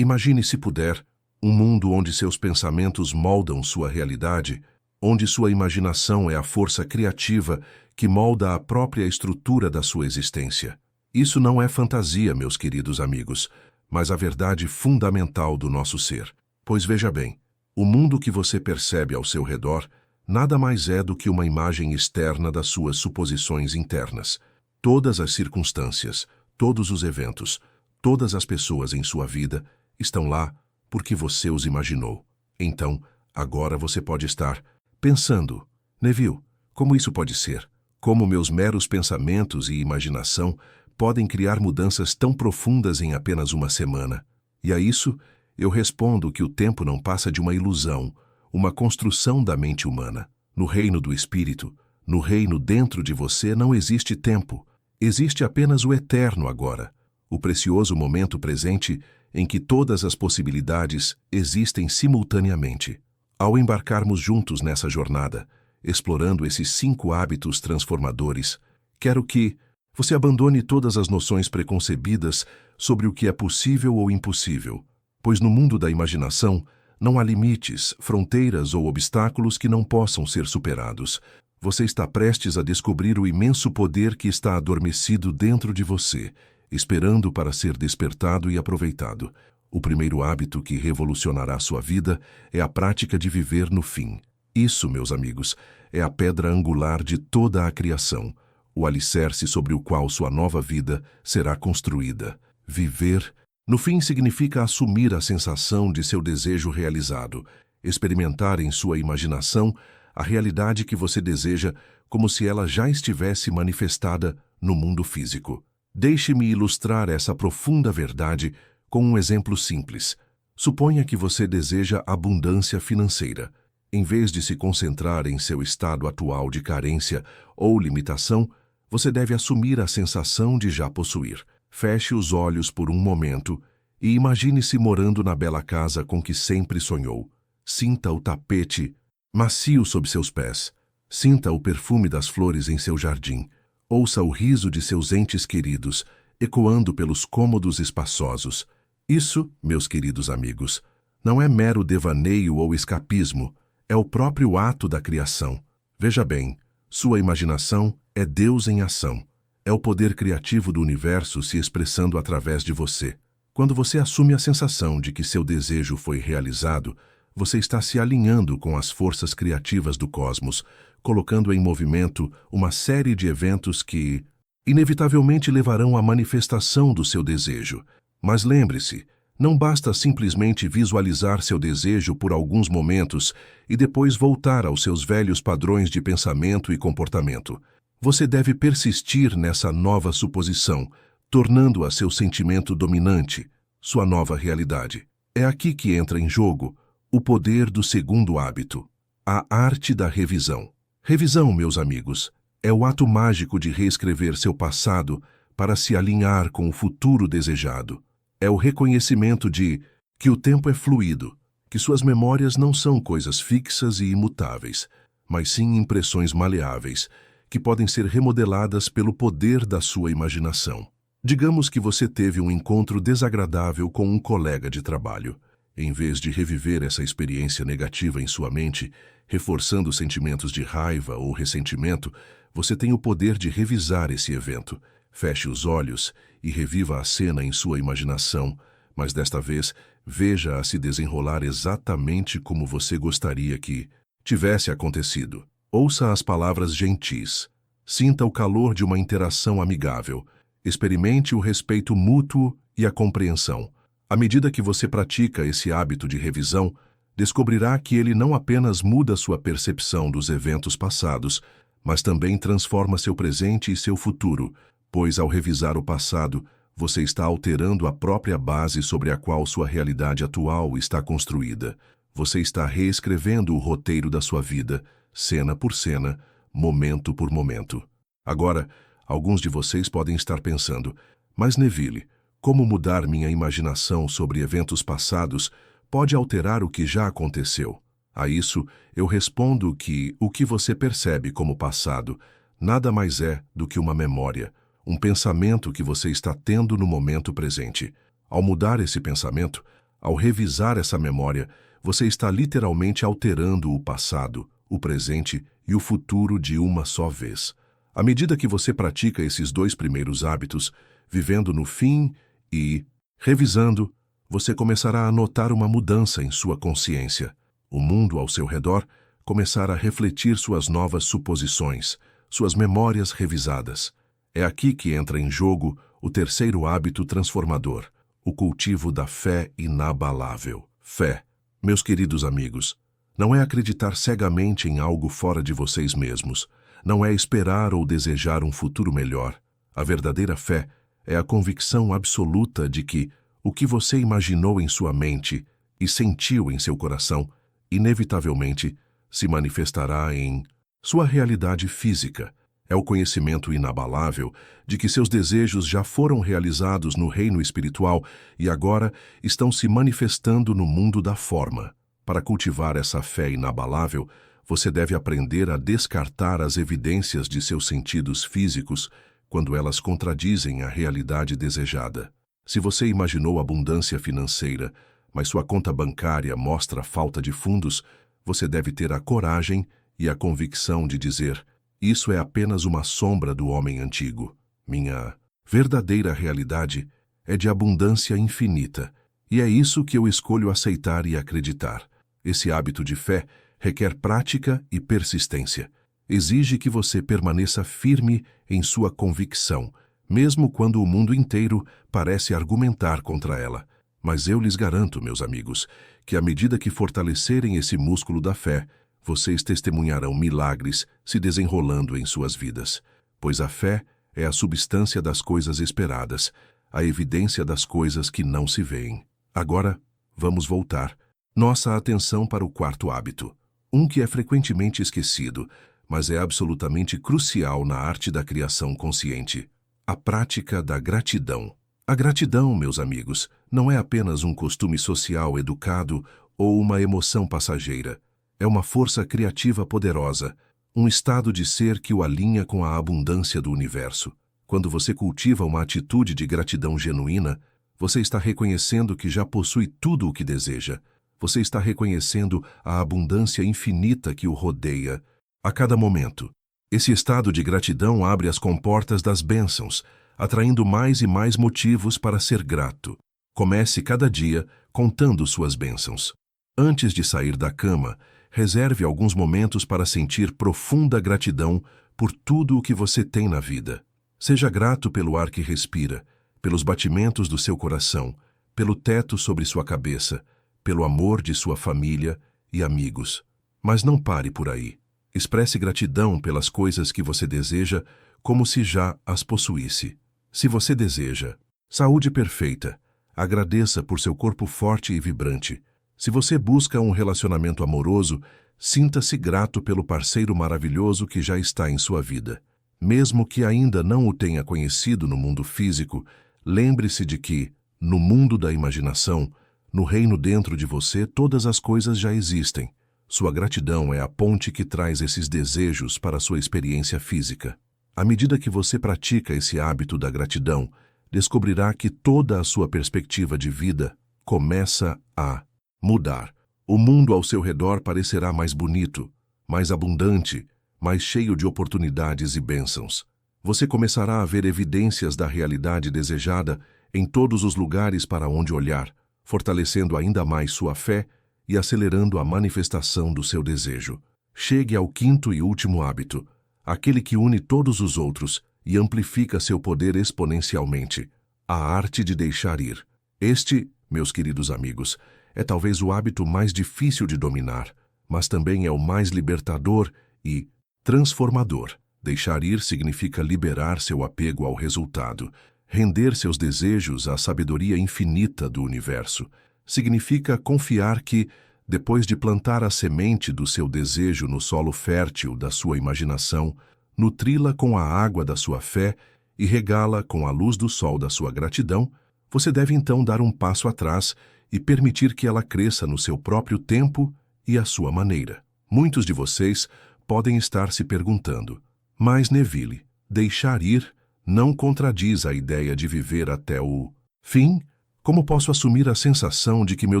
Imagine, se puder, um mundo onde seus pensamentos moldam sua realidade, onde sua imaginação é a força criativa que molda a própria estrutura da sua existência. Isso não é fantasia, meus queridos amigos, mas a verdade fundamental do nosso ser. Pois veja bem, o mundo que você percebe ao seu redor nada mais é do que uma imagem externa das suas suposições internas. Todas as circunstâncias, todos os eventos, todas as pessoas em sua vida estão lá porque você os imaginou. Então, agora você pode estar pensando: Neville, como isso pode ser? Como meus meros pensamentos e imaginação podem criar mudanças tão profundas em apenas uma semana? E a isso, eu respondo que o tempo não passa de uma ilusão, uma construção da mente humana. No reino do espírito, no reino dentro de você, não existe tempo. Existe apenas o eterno agora, o precioso momento presente em que todas as possibilidades existem simultaneamente. Ao embarcarmos juntos nessa jornada, explorando esses 5 hábitos transformadores, quero que você abandone todas as noções preconcebidas sobre o que é possível ou impossível, pois no mundo da imaginação não há limites, fronteiras ou obstáculos que não possam ser superados. Você está prestes a descobrir o imenso poder que está adormecido dentro de você, esperando para ser despertado e aproveitado. O primeiro hábito que revolucionará sua vida é a prática de viver no fim. Isso, meus amigos, é a pedra angular de toda a criação, o alicerce sobre o qual sua nova vida será construída. Viver no fim significa assumir a sensação de seu desejo realizado, experimentar em sua imaginação a realidade que você deseja como se ela já estivesse manifestada no mundo físico. Deixe-me ilustrar essa profunda verdade com um exemplo simples. Suponha que você deseja abundância financeira. Em vez de se concentrar em seu estado atual de carência ou limitação, você deve assumir a sensação de já possuir. Feche os olhos por um momento e imagine-se morando na bela casa com que sempre sonhou. Sinta o tapete macio sob seus pés. Sinta o perfume das flores em seu jardim. Ouça o riso de seus entes queridos, ecoando pelos cômodos espaçosos. Isso, meus queridos amigos, não é mero devaneio ou escapismo, é o próprio ato da criação. Veja bem, sua imaginação é Deus em ação. É o poder criativo do universo se expressando através de você. Quando você assume a sensação de que seu desejo foi realizado, você está se alinhando com as forças criativas do cosmos, colocando em movimento uma série de eventos que, inevitavelmente, levarão à manifestação do seu desejo. Mas lembre-se, não basta simplesmente visualizar seu desejo por alguns momentos e depois voltar aos seus velhos padrões de pensamento e comportamento. Você deve persistir nessa nova suposição, tornando-a seu sentimento dominante, sua nova realidade. É aqui que entra em jogo o poder do segundo hábito, a arte da revisão. Revisão, meus amigos, é o ato mágico de reescrever seu passado para se alinhar com o futuro desejado. É o reconhecimento de que o tempo é fluido, que suas memórias não são coisas fixas e imutáveis, mas sim impressões maleáveis, que podem ser remodeladas pelo poder da sua imaginação. Digamos que você teve um encontro desagradável com um colega de trabalho. Em vez de reviver essa experiência negativa em sua mente, reforçando sentimentos de raiva ou ressentimento, você tem o poder de revisar esse evento. Feche os olhos e reviva a cena em sua imaginação, mas desta vez veja-a se desenrolar exatamente como você gostaria que tivesse acontecido. Ouça as palavras gentis. Sinta o calor de uma interação amigável. Experimente o respeito mútuo e a compreensão. À medida que você pratica esse hábito de revisão, descobrirá que ele não apenas muda sua percepção dos eventos passados, mas também transforma seu presente e seu futuro, pois ao revisar o passado, você está alterando a própria base sobre a qual sua realidade atual está construída. Você está reescrevendo o roteiro da sua vida, cena por cena, momento por momento. Agora, alguns de vocês podem estar pensando, mas Neville, como mudar minha imaginação sobre eventos passados pode alterar o que já aconteceu? A isso, eu respondo que o que você percebe como passado nada mais é do que uma memória, um pensamento que você está tendo no momento presente. Ao mudar esse pensamento, Ao revisar essa memória, você está literalmente alterando o passado, o presente e o futuro de uma só vez. À medida que você pratica esses dois primeiros hábitos, vivendo no fim e revisando, você começará a notar uma mudança em sua consciência. O mundo ao seu redor começará a refletir suas novas suposições, suas memórias revisadas. É aqui que entra em jogo o terceiro hábito transformador, o cultivo da fé inabalável. Fé, meus queridos amigos, não é acreditar cegamente em algo fora de vocês mesmos. Não é esperar ou desejar um futuro melhor. A verdadeira fé é a convicção absoluta de que o que você imaginou em sua mente e sentiu em seu coração, inevitavelmente, se manifestará em sua realidade física. É o conhecimento inabalável de que seus desejos já foram realizados no reino espiritual e agora estão se manifestando no mundo da forma. Para cultivar essa fé inabalável, você deve aprender a descartar as evidências de seus sentidos físicos quando elas contradizem a realidade desejada. Se você imaginou abundância financeira, mas sua conta bancária mostra falta de fundos, você deve ter a coragem e a convicção de dizer: isso é apenas uma sombra do homem antigo. Minha verdadeira realidade é de abundância infinita, e é isso que eu escolho aceitar e acreditar. Esse hábito de fé requer prática e persistência. Exige que você permaneça firme em sua convicção, mesmo quando o mundo inteiro parece argumentar contra ela. Mas eu lhes garanto, meus amigos, que à medida que fortalecerem esse músculo da fé, vocês testemunharão milagres se desenrolando em suas vidas. Pois a fé é a substância das coisas esperadas, a evidência das coisas que não se veem. Agora, vamos voltar nossa atenção para o quarto hábito, um que é frequentemente esquecido, mas é absolutamente crucial na arte da criação consciente: a prática da gratidão. A gratidão, meus amigos, não é apenas um costume social educado ou uma emoção passageira. É uma força criativa poderosa, um estado de ser que o alinha com a abundância do universo. Quando você cultiva uma atitude de gratidão genuína, você está reconhecendo que já possui tudo o que deseja. Você está reconhecendo a abundância infinita que o rodeia a cada momento. Esse estado de gratidão abre as comportas das bênçãos, atraindo mais e mais motivos para ser grato. Comece cada dia contando suas bênçãos. Antes de sair da cama, reserve alguns momentos para sentir profunda gratidão por tudo o que você tem na vida. Seja grato pelo ar que respira, pelos batimentos do seu coração, pelo teto sobre sua cabeça, pelo amor de sua família e amigos. Mas não pare por aí. Expresse gratidão pelas coisas que você deseja como se já as possuísse. Se você deseja saúde perfeita, agradeça por seu corpo forte e vibrante. Se você busca um relacionamento amoroso, sinta-se grato pelo parceiro maravilhoso que já está em sua vida. Mesmo que ainda não o tenha conhecido no mundo físico, lembre-se de que, no mundo da imaginação, no reino dentro de você, todas as coisas já existem. Sua gratidão é a ponte que traz esses desejos para a sua experiência física. À medida que você pratica esse hábito da gratidão, descobrirá que toda a sua perspectiva de vida começa a mudar. O mundo ao seu redor parecerá mais bonito, mais abundante, mais cheio de oportunidades e bênçãos. Você começará a ver evidências da realidade desejada em todos os lugares para onde olhar, fortalecendo ainda mais sua fé e acelerando a manifestação do seu desejo. Chegue ao quinto e último hábito, aquele que une todos os outros e amplifica seu poder exponencialmente: a arte de deixar ir. Este, meus queridos amigos, é talvez o hábito mais difícil de dominar, mas também é o mais libertador e transformador. Deixar ir significa liberar seu apego ao resultado, render seus desejos à sabedoria infinita do universo. Significa confiar que, depois de plantar a semente do seu desejo no solo fértil da sua imaginação, nutri-la com a água da sua fé e regá-la com a luz do sol da sua gratidão, você deve então dar um passo atrás e permitir que ela cresça no seu próprio tempo e à sua maneira. Muitos de vocês podem estar se perguntando: mas Neville, deixar ir não contradiz a ideia de viver até o fim? Como posso assumir a sensação de que meu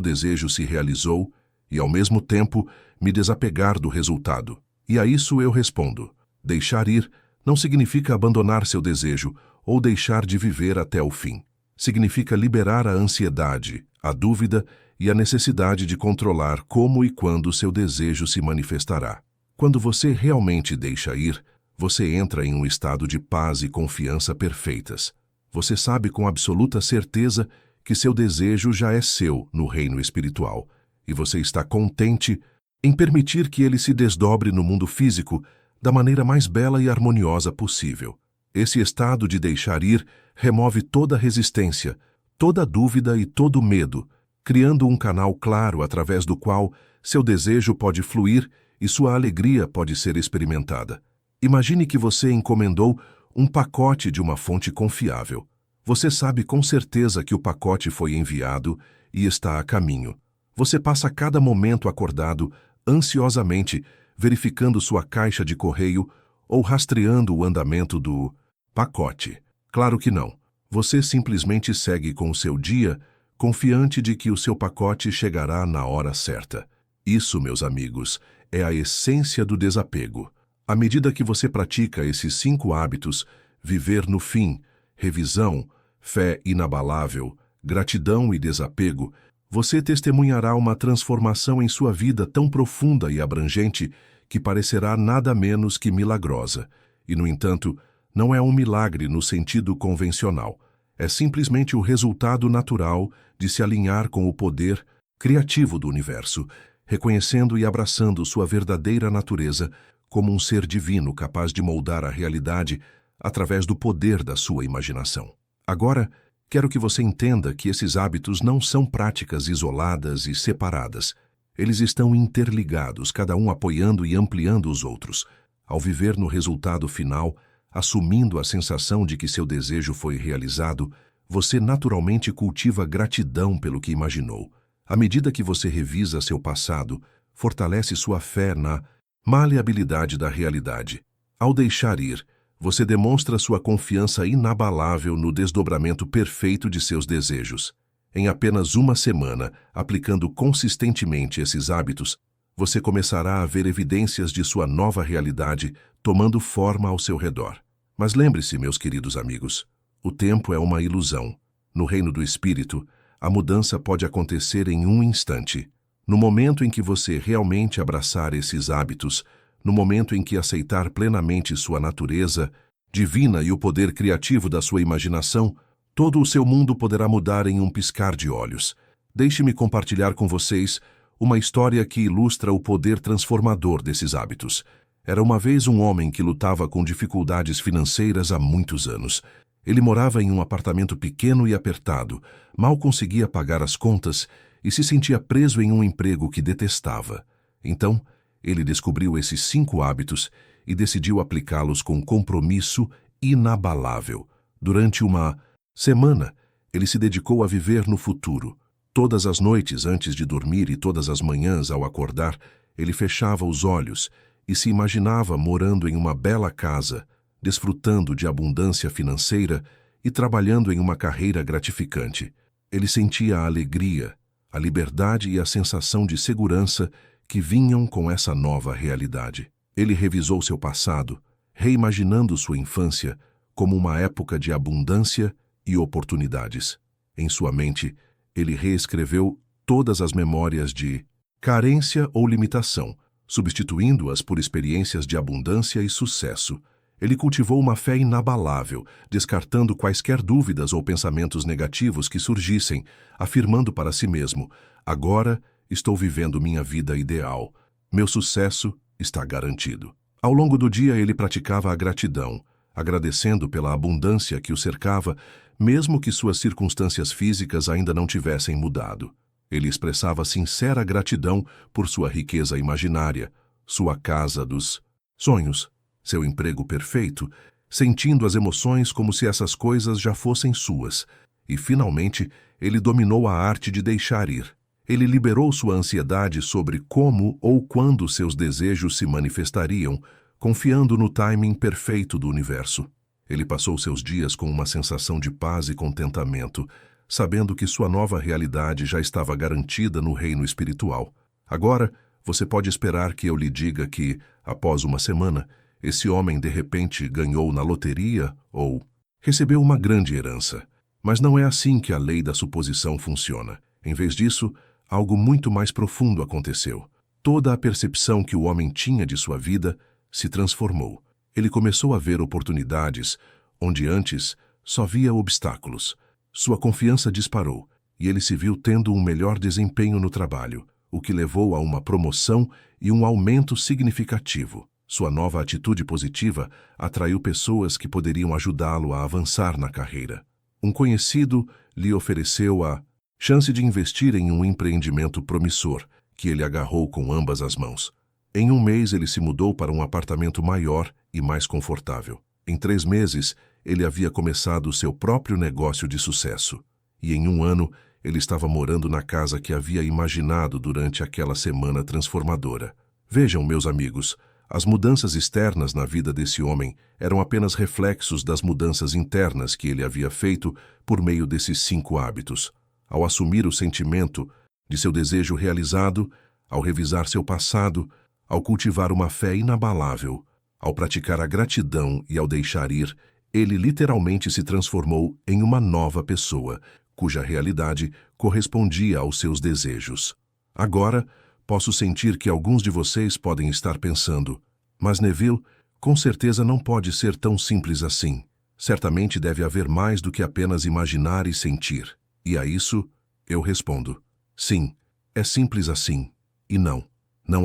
desejo se realizou e, ao mesmo tempo, me desapegar do resultado? E a isso eu respondo: deixar ir não significa abandonar seu desejo ou deixar de viver até o fim. Significa liberar a ansiedade, a dúvida e a necessidade de controlar como e quando seu desejo se manifestará. Quando você realmente deixa ir, você entra em um estado de paz e confiança perfeitas. Você sabe com absoluta certeza que seu desejo já é seu no reino espiritual, e você está contente em permitir que ele se desdobre no mundo físico da maneira mais bela e harmoniosa possível. Esse estado de deixar ir remove toda resistência, toda dúvida e todo medo, criando um canal claro através do qual seu desejo pode fluir e sua alegria pode ser experimentada. Imagine que você encomendou um pacote de uma fonte confiável. Você sabe com certeza que o pacote foi enviado e está a caminho. Você passa cada momento acordado, ansiosamente, verificando sua caixa de correio ou rastreando o andamento do pacote. Claro que não. Você simplesmente segue com o seu dia, confiante de que o seu pacote chegará na hora certa. Isso, meus amigos, é a essência do desapego. À medida que você pratica esses 5 hábitos, viver no fim, revisão, fé inabalável, gratidão e desapego, você testemunhará uma transformação em sua vida tão profunda e abrangente que parecerá nada menos que milagrosa. E, no entanto, não é um milagre no sentido convencional. É simplesmente o resultado natural de se alinhar com o poder criativo do universo, reconhecendo e abraçando sua verdadeira natureza como um ser divino capaz de moldar a realidade através do poder da sua imaginação. Agora, quero que você entenda que esses hábitos não são práticas isoladas e separadas. Eles estão interligados, cada um apoiando e ampliando os outros. Ao viver no resultado final, assumindo a sensação de que seu desejo foi realizado, você naturalmente cultiva gratidão pelo que imaginou. À medida que você revisa seu passado, fortalece sua fé na maleabilidade da realidade. Ao deixar ir, você demonstra sua confiança inabalável no desdobramento perfeito de seus desejos. Em apenas uma semana, aplicando consistentemente esses hábitos, você começará a ver evidências de sua nova realidade tomando forma ao seu redor. Mas lembre-se, meus queridos amigos, o tempo é uma ilusão. No reino do Espírito, a mudança pode acontecer em um instante. No momento em que você realmente abraçar esses hábitos, no momento em que aceitar plenamente sua natureza divina e o poder criativo da sua imaginação, todo o seu mundo poderá mudar em um piscar de olhos. Deixe-me compartilhar com vocês uma história que ilustra o poder transformador desses hábitos. Era uma vez um homem que lutava com dificuldades financeiras há muitos anos. Ele morava em um apartamento pequeno e apertado, mal conseguia pagar as contas e se sentia preso em um emprego que detestava. Então, ele descobriu esses 5 hábitos e decidiu aplicá-los com compromisso inabalável. Durante uma semana, ele se dedicou a viver no futuro. Todas as noites antes de dormir e todas as manhãs ao acordar, ele fechava os olhos e se imaginava morando em uma bela casa, desfrutando de abundância financeira e trabalhando em uma carreira gratificante. Ele sentia a alegria, a liberdade e a sensação de segurança que vinham com essa nova realidade. Ele revisou seu passado, reimaginando sua infância como uma época de abundância e oportunidades. Em sua mente, ele reescreveu todas as memórias de carência ou limitação, substituindo-as por experiências de abundância e sucesso. Ele cultivou uma fé inabalável, descartando quaisquer dúvidas ou pensamentos negativos que surgissem, afirmando para si mesmo: agora estou vivendo minha vida ideal. Meu sucesso está garantido. Ao longo do dia ele praticava a gratidão, agradecendo pela abundância que o cercava, mesmo que suas circunstâncias físicas ainda não tivessem mudado. Ele expressava sincera gratidão por sua riqueza imaginária, sua casa dos sonhos, seu emprego perfeito, sentindo as emoções como se essas coisas já fossem suas. E, finalmente, ele dominou a arte de deixar ir. Ele liberou sua ansiedade sobre como ou quando seus desejos se manifestariam, confiando no timing perfeito do universo. Ele passou seus dias com uma sensação de paz e contentamento, sabendo que sua nova realidade já estava garantida no reino espiritual. Agora, você pode esperar que eu lhe diga que, após uma semana, esse homem de repente ganhou na loteria ou recebeu uma grande herança. Mas não é assim que a lei da suposição funciona. Em vez disso, algo muito mais profundo aconteceu. Toda a percepção que o homem tinha de sua vida se transformou. Ele começou a ver oportunidades onde antes só via obstáculos. Sua confiança disparou e ele se viu tendo um melhor desempenho no trabalho, o que levou a uma promoção e um aumento significativo. Sua nova atitude positiva atraiu pessoas que poderiam ajudá-lo a avançar na carreira. Um conhecido lhe ofereceu a chance de investir em um empreendimento promissor, que ele agarrou com ambas as mãos. Em um mês, ele se mudou para um apartamento maior e mais confortável. Em 3 meses, ele havia começado seu próprio negócio de sucesso. E em um ano, ele estava morando na casa que havia imaginado durante aquela semana transformadora. Vejam, meus amigos, as mudanças externas na vida desse homem eram apenas reflexos das mudanças internas que ele havia feito por meio desses 5 hábitos. Ao assumir o sentimento de seu desejo realizado, ao revisar seu passado, ao cultivar uma fé inabalável, ao praticar a gratidão e ao deixar ir, ele literalmente se transformou em uma nova pessoa, cuja realidade correspondia aos seus desejos. Agora, posso sentir que alguns de vocês podem estar pensando, mas Neville, com certeza não pode ser tão simples assim. Certamente deve haver mais do que apenas imaginar e sentir. E a isso, eu respondo, sim, é simples assim. E não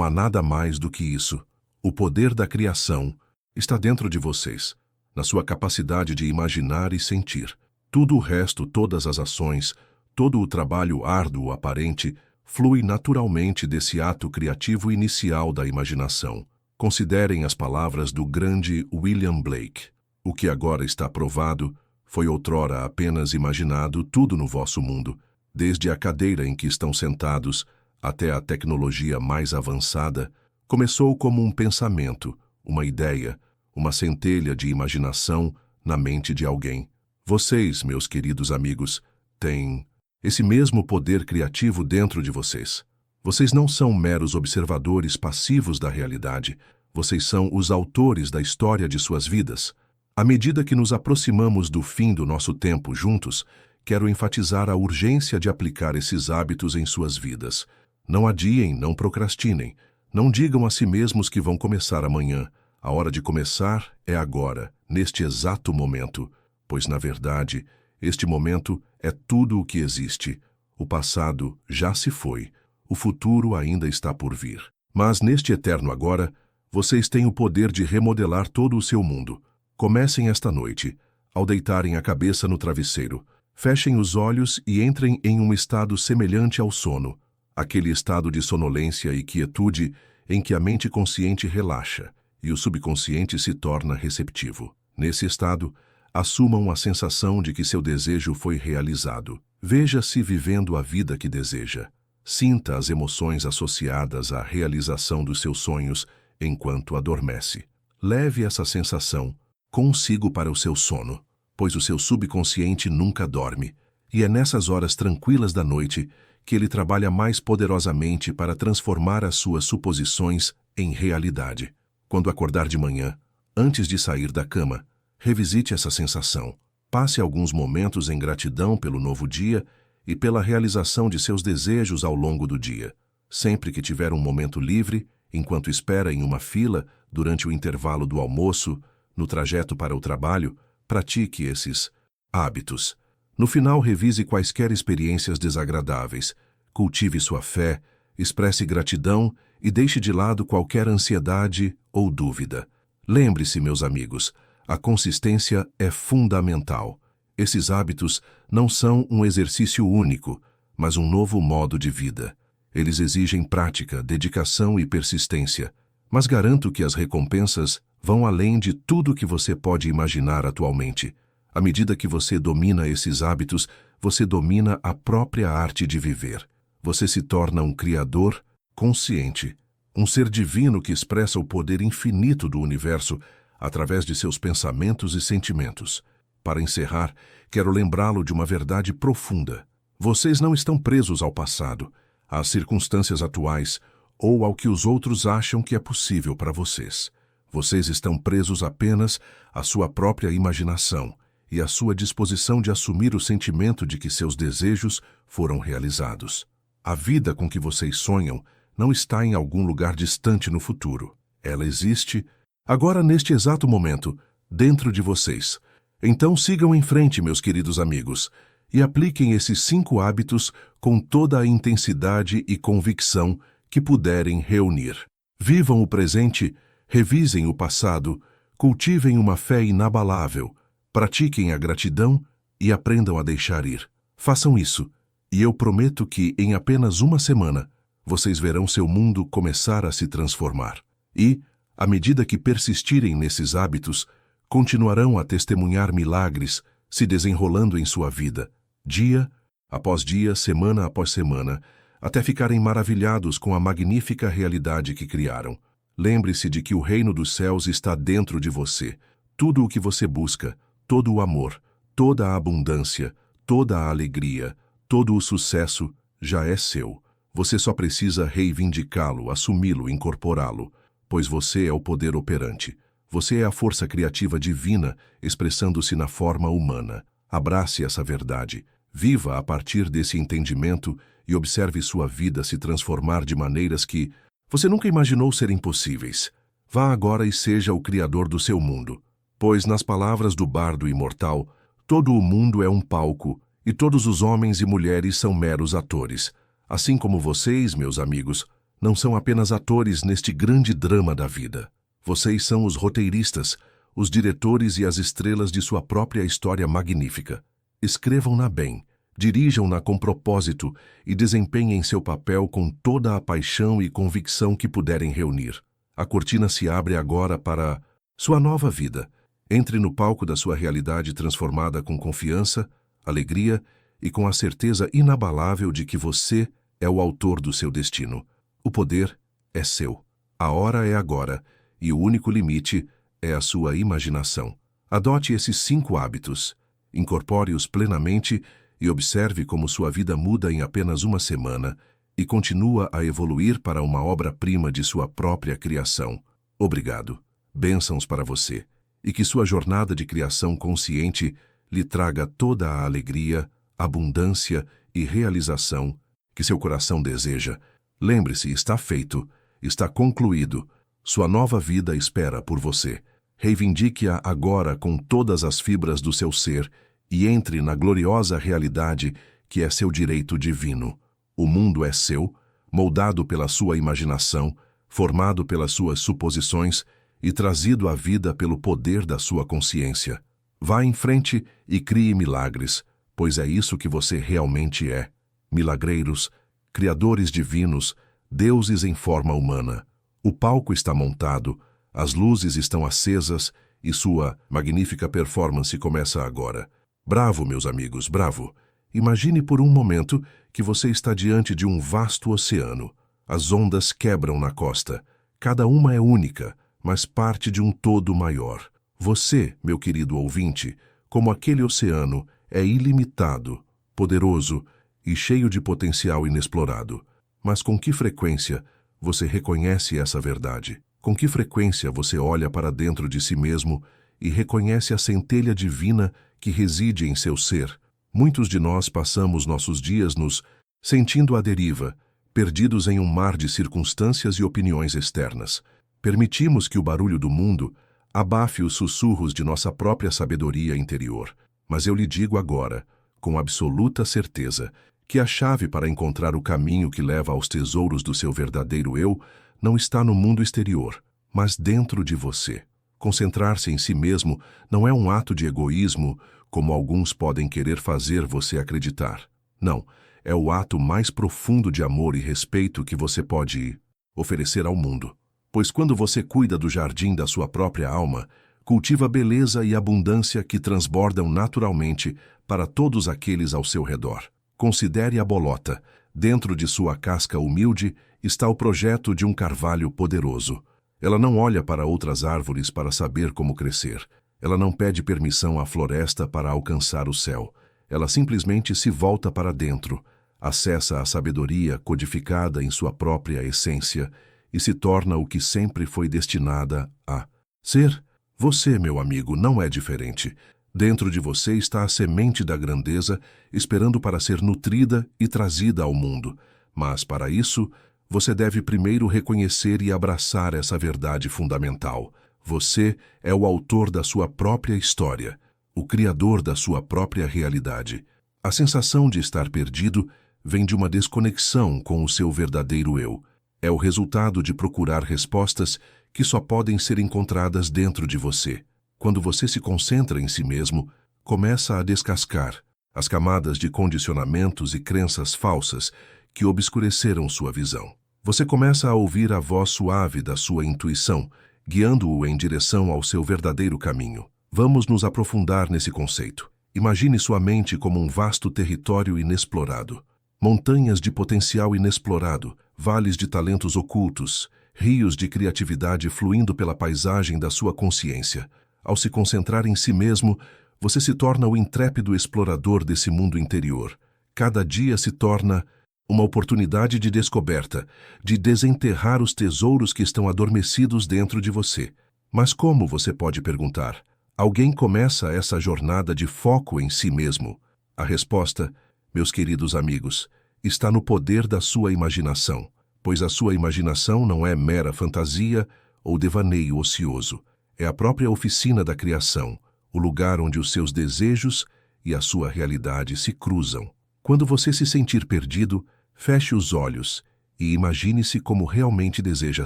há nada mais do que isso. O poder da criação está dentro de vocês, na sua capacidade de imaginar e sentir. Tudo o resto, todas as ações, todo o trabalho árduo aparente, flui naturalmente desse ato criativo inicial da imaginação. Considerem as palavras do grande William Blake. O que agora está provado foi outrora apenas imaginado tudo no vosso mundo, desde a cadeira em que estão sentados até a tecnologia mais avançada, começou como um pensamento, uma ideia, uma centelha de imaginação na mente de alguém. Vocês, meus queridos amigos, têm esse mesmo poder criativo dentro de vocês. Vocês não são meros observadores passivos da realidade, vocês são os autores da história de suas vidas. À medida que nos aproximamos do fim do nosso tempo juntos, quero enfatizar a urgência de aplicar esses hábitos em suas vidas. Não adiem, não procrastinem, não digam a si mesmos que vão começar amanhã. A hora de começar é agora, neste exato momento, pois, na verdade, este momento é tudo o que existe. O passado já se foi, o futuro ainda está por vir. Mas neste eterno agora, vocês têm o poder de remodelar todo o seu mundo. Comecem esta noite, ao deitarem a cabeça no travesseiro. Fechem os olhos e entrem em um estado semelhante ao sono, aquele estado de sonolência e quietude em que a mente consciente relaxa e o subconsciente se torna receptivo. Nesse estado, assumam a sensação de que seu desejo foi realizado. Veja-se vivendo a vida que deseja. Sinta as emoções associadas à realização dos seus sonhos enquanto adormece. Leve essa sensação consigo para o seu sono, pois o seu subconsciente nunca dorme, e é nessas horas tranquilas da noite que ele trabalha mais poderosamente para transformar as suas suposições em realidade. Quando acordar de manhã, antes de sair da cama, revisite essa sensação. Passe alguns momentos em gratidão pelo novo dia e pela realização de seus desejos ao longo do dia. Sempre que tiver um momento livre, enquanto espera em uma fila, durante o intervalo do almoço, no trajeto para o trabalho, pratique esses hábitos. No final, revise quaisquer experiências desagradáveis, cultive sua fé, expresse gratidão e deixe de lado qualquer ansiedade ou dúvida. Lembre-se, meus amigos, a consistência é fundamental. Esses hábitos não são um exercício único, mas um novo modo de vida. Eles exigem prática, dedicação e persistência, mas garanto que as recompensas vão além de tudo que você pode imaginar atualmente. À medida que você domina esses hábitos, você domina a própria arte de viver. Você se torna um criador consciente, um ser divino que expressa o poder infinito do universo através de seus pensamentos e sentimentos. Para encerrar, quero lembrá-lo de uma verdade profunda. Vocês não estão presos ao passado, às circunstâncias atuais ou ao que os outros acham que é possível para vocês. Vocês estão presos apenas à sua própria imaginação e à sua disposição de assumir o sentimento de que seus desejos foram realizados. A vida com que vocês sonham não está em algum lugar distante no futuro. Ela existe agora, neste exato momento, dentro de vocês. Então sigam em frente, meus queridos amigos, e apliquem esses 5 hábitos com toda a intensidade e convicção que puderem reunir. Vivam o presente, revisem o passado, cultivem uma fé inabalável, pratiquem a gratidão e aprendam a deixar ir. Façam isso, e eu prometo que, em apenas uma semana, vocês verão seu mundo começar a se transformar. E, à medida que persistirem nesses hábitos, continuarão a testemunhar milagres se desenrolando em sua vida, dia após dia, semana após semana, até ficarem maravilhados com a magnífica realidade que criaram. Lembre-se de que o reino dos céus está dentro de você. Tudo o que você busca, todo o amor, toda a abundância, toda a alegria, todo o sucesso já é seu. Você só precisa reivindicá-lo, assumi-lo, incorporá-lo, pois você é o poder operante. Você é a força criativa divina expressando-se na forma humana. Abrace essa verdade, viva a partir desse entendimento e observe sua vida se transformar de maneiras que você nunca imaginou serem possíveis. Vá agora e seja o criador do seu mundo, pois, nas palavras do bardo imortal, todo o mundo é um palco e todos os homens e mulheres são meros atores. Assim como vocês, meus amigos, não são apenas atores neste grande drama da vida. Vocês são os roteiristas, os diretores e as estrelas de sua própria história magnífica. Escrevam-na bem, dirijam-na com propósito e desempenhem seu papel com toda a paixão e convicção que puderem reunir. A cortina se abre agora para sua nova vida. Entre no palco da sua realidade transformada com confiança, alegria e com a certeza inabalável de que você é o autor do seu destino. O poder é seu. A hora é agora. E o único limite é a sua imaginação. Adote esses 5 hábitos, incorpore-os plenamente e observe como sua vida muda em apenas uma semana e continua a evoluir para uma obra-prima de sua própria criação. Obrigado. Bênçãos para você, e que sua jornada de criação consciente lhe traga toda a alegria, abundância e realização que seu coração deseja. Lembre-se, está feito, está concluído. Sua nova vida espera por você. Reivindique-a agora com todas as fibras do seu ser e entre na gloriosa realidade que é seu direito divino. O mundo é seu, moldado pela sua imaginação, formado pelas suas suposições e trazido à vida pelo poder da sua consciência. Vá em frente e crie milagres, pois é isso que você realmente é. Milagreiros, criadores divinos, deuses em forma humana. O palco está montado, as luzes estão acesas e sua magnífica performance começa agora. Bravo, meus amigos, bravo! Imagine por um momento que você está diante de um vasto oceano. As ondas quebram na costa. Cada uma é única, mas parte de um todo maior. Você, meu querido ouvinte, como aquele oceano, é ilimitado, poderoso e cheio de potencial inexplorado. Mas com que frequência você reconhece essa verdade? Com que frequência você olha para dentro de si mesmo e reconhece a centelha divina que reside em seu ser? Muitos de nós passamos nossos dias nos sentindo à deriva, perdidos em um mar de circunstâncias e opiniões externas. Permitimos que o barulho do mundo abafe os sussurros de nossa própria sabedoria interior. Mas eu lhe digo agora, com absoluta certeza, que a chave para encontrar o caminho que leva aos tesouros do seu verdadeiro eu não está no mundo exterior, mas dentro de você. Concentrar-se em si mesmo não é um ato de egoísmo, como alguns podem querer fazer você acreditar. Não, é o ato mais profundo de amor e respeito que você pode oferecer ao mundo. Pois quando você cuida do jardim da sua própria alma, cultiva beleza e abundância que transbordam naturalmente para todos aqueles ao seu redor. Considere a bolota. Dentro de sua casca humilde está o projeto de um carvalho poderoso. Ela não olha para outras árvores para saber como crescer. Ela não pede permissão à floresta para alcançar o céu. Ela simplesmente se volta para dentro, acessa a sabedoria codificada em sua própria essência e se torna o que sempre foi destinada a ser. Você, meu amigo, não é diferente. Dentro de você está a semente da grandeza, esperando para ser nutrida e trazida ao mundo. Mas, para isso, você deve primeiro reconhecer e abraçar essa verdade fundamental. Você é o autor da sua própria história, o criador da sua própria realidade. A sensação de estar perdido vem de uma desconexão com o seu verdadeiro eu. É o resultado de procurar respostas que só podem ser encontradas dentro de você. Quando você se concentra em si mesmo, começa a descascar as camadas de condicionamentos e crenças falsas que obscureceram sua visão. Você começa a ouvir a voz suave da sua intuição, guiando-o em direção ao seu verdadeiro caminho. Vamos nos aprofundar nesse conceito. Imagine sua mente como um vasto território inexplorado. Montanhas de potencial inexplorado, vales de talentos ocultos, rios de criatividade fluindo pela paisagem da sua consciência. Ao se concentrar em si mesmo, você se torna o intrépido explorador desse mundo interior. Cada dia se torna uma oportunidade de descoberta, de desenterrar os tesouros que estão adormecidos dentro de você. Mas como, você pode perguntar? Alguém começa essa jornada de foco em si mesmo? A resposta, meus queridos amigos, está no poder da sua imaginação, pois a sua imaginação não é mera fantasia ou devaneio ocioso. É a própria oficina da criação, o lugar onde os seus desejos e a sua realidade se cruzam. Quando você se sentir perdido, feche os olhos e imagine-se como realmente deseja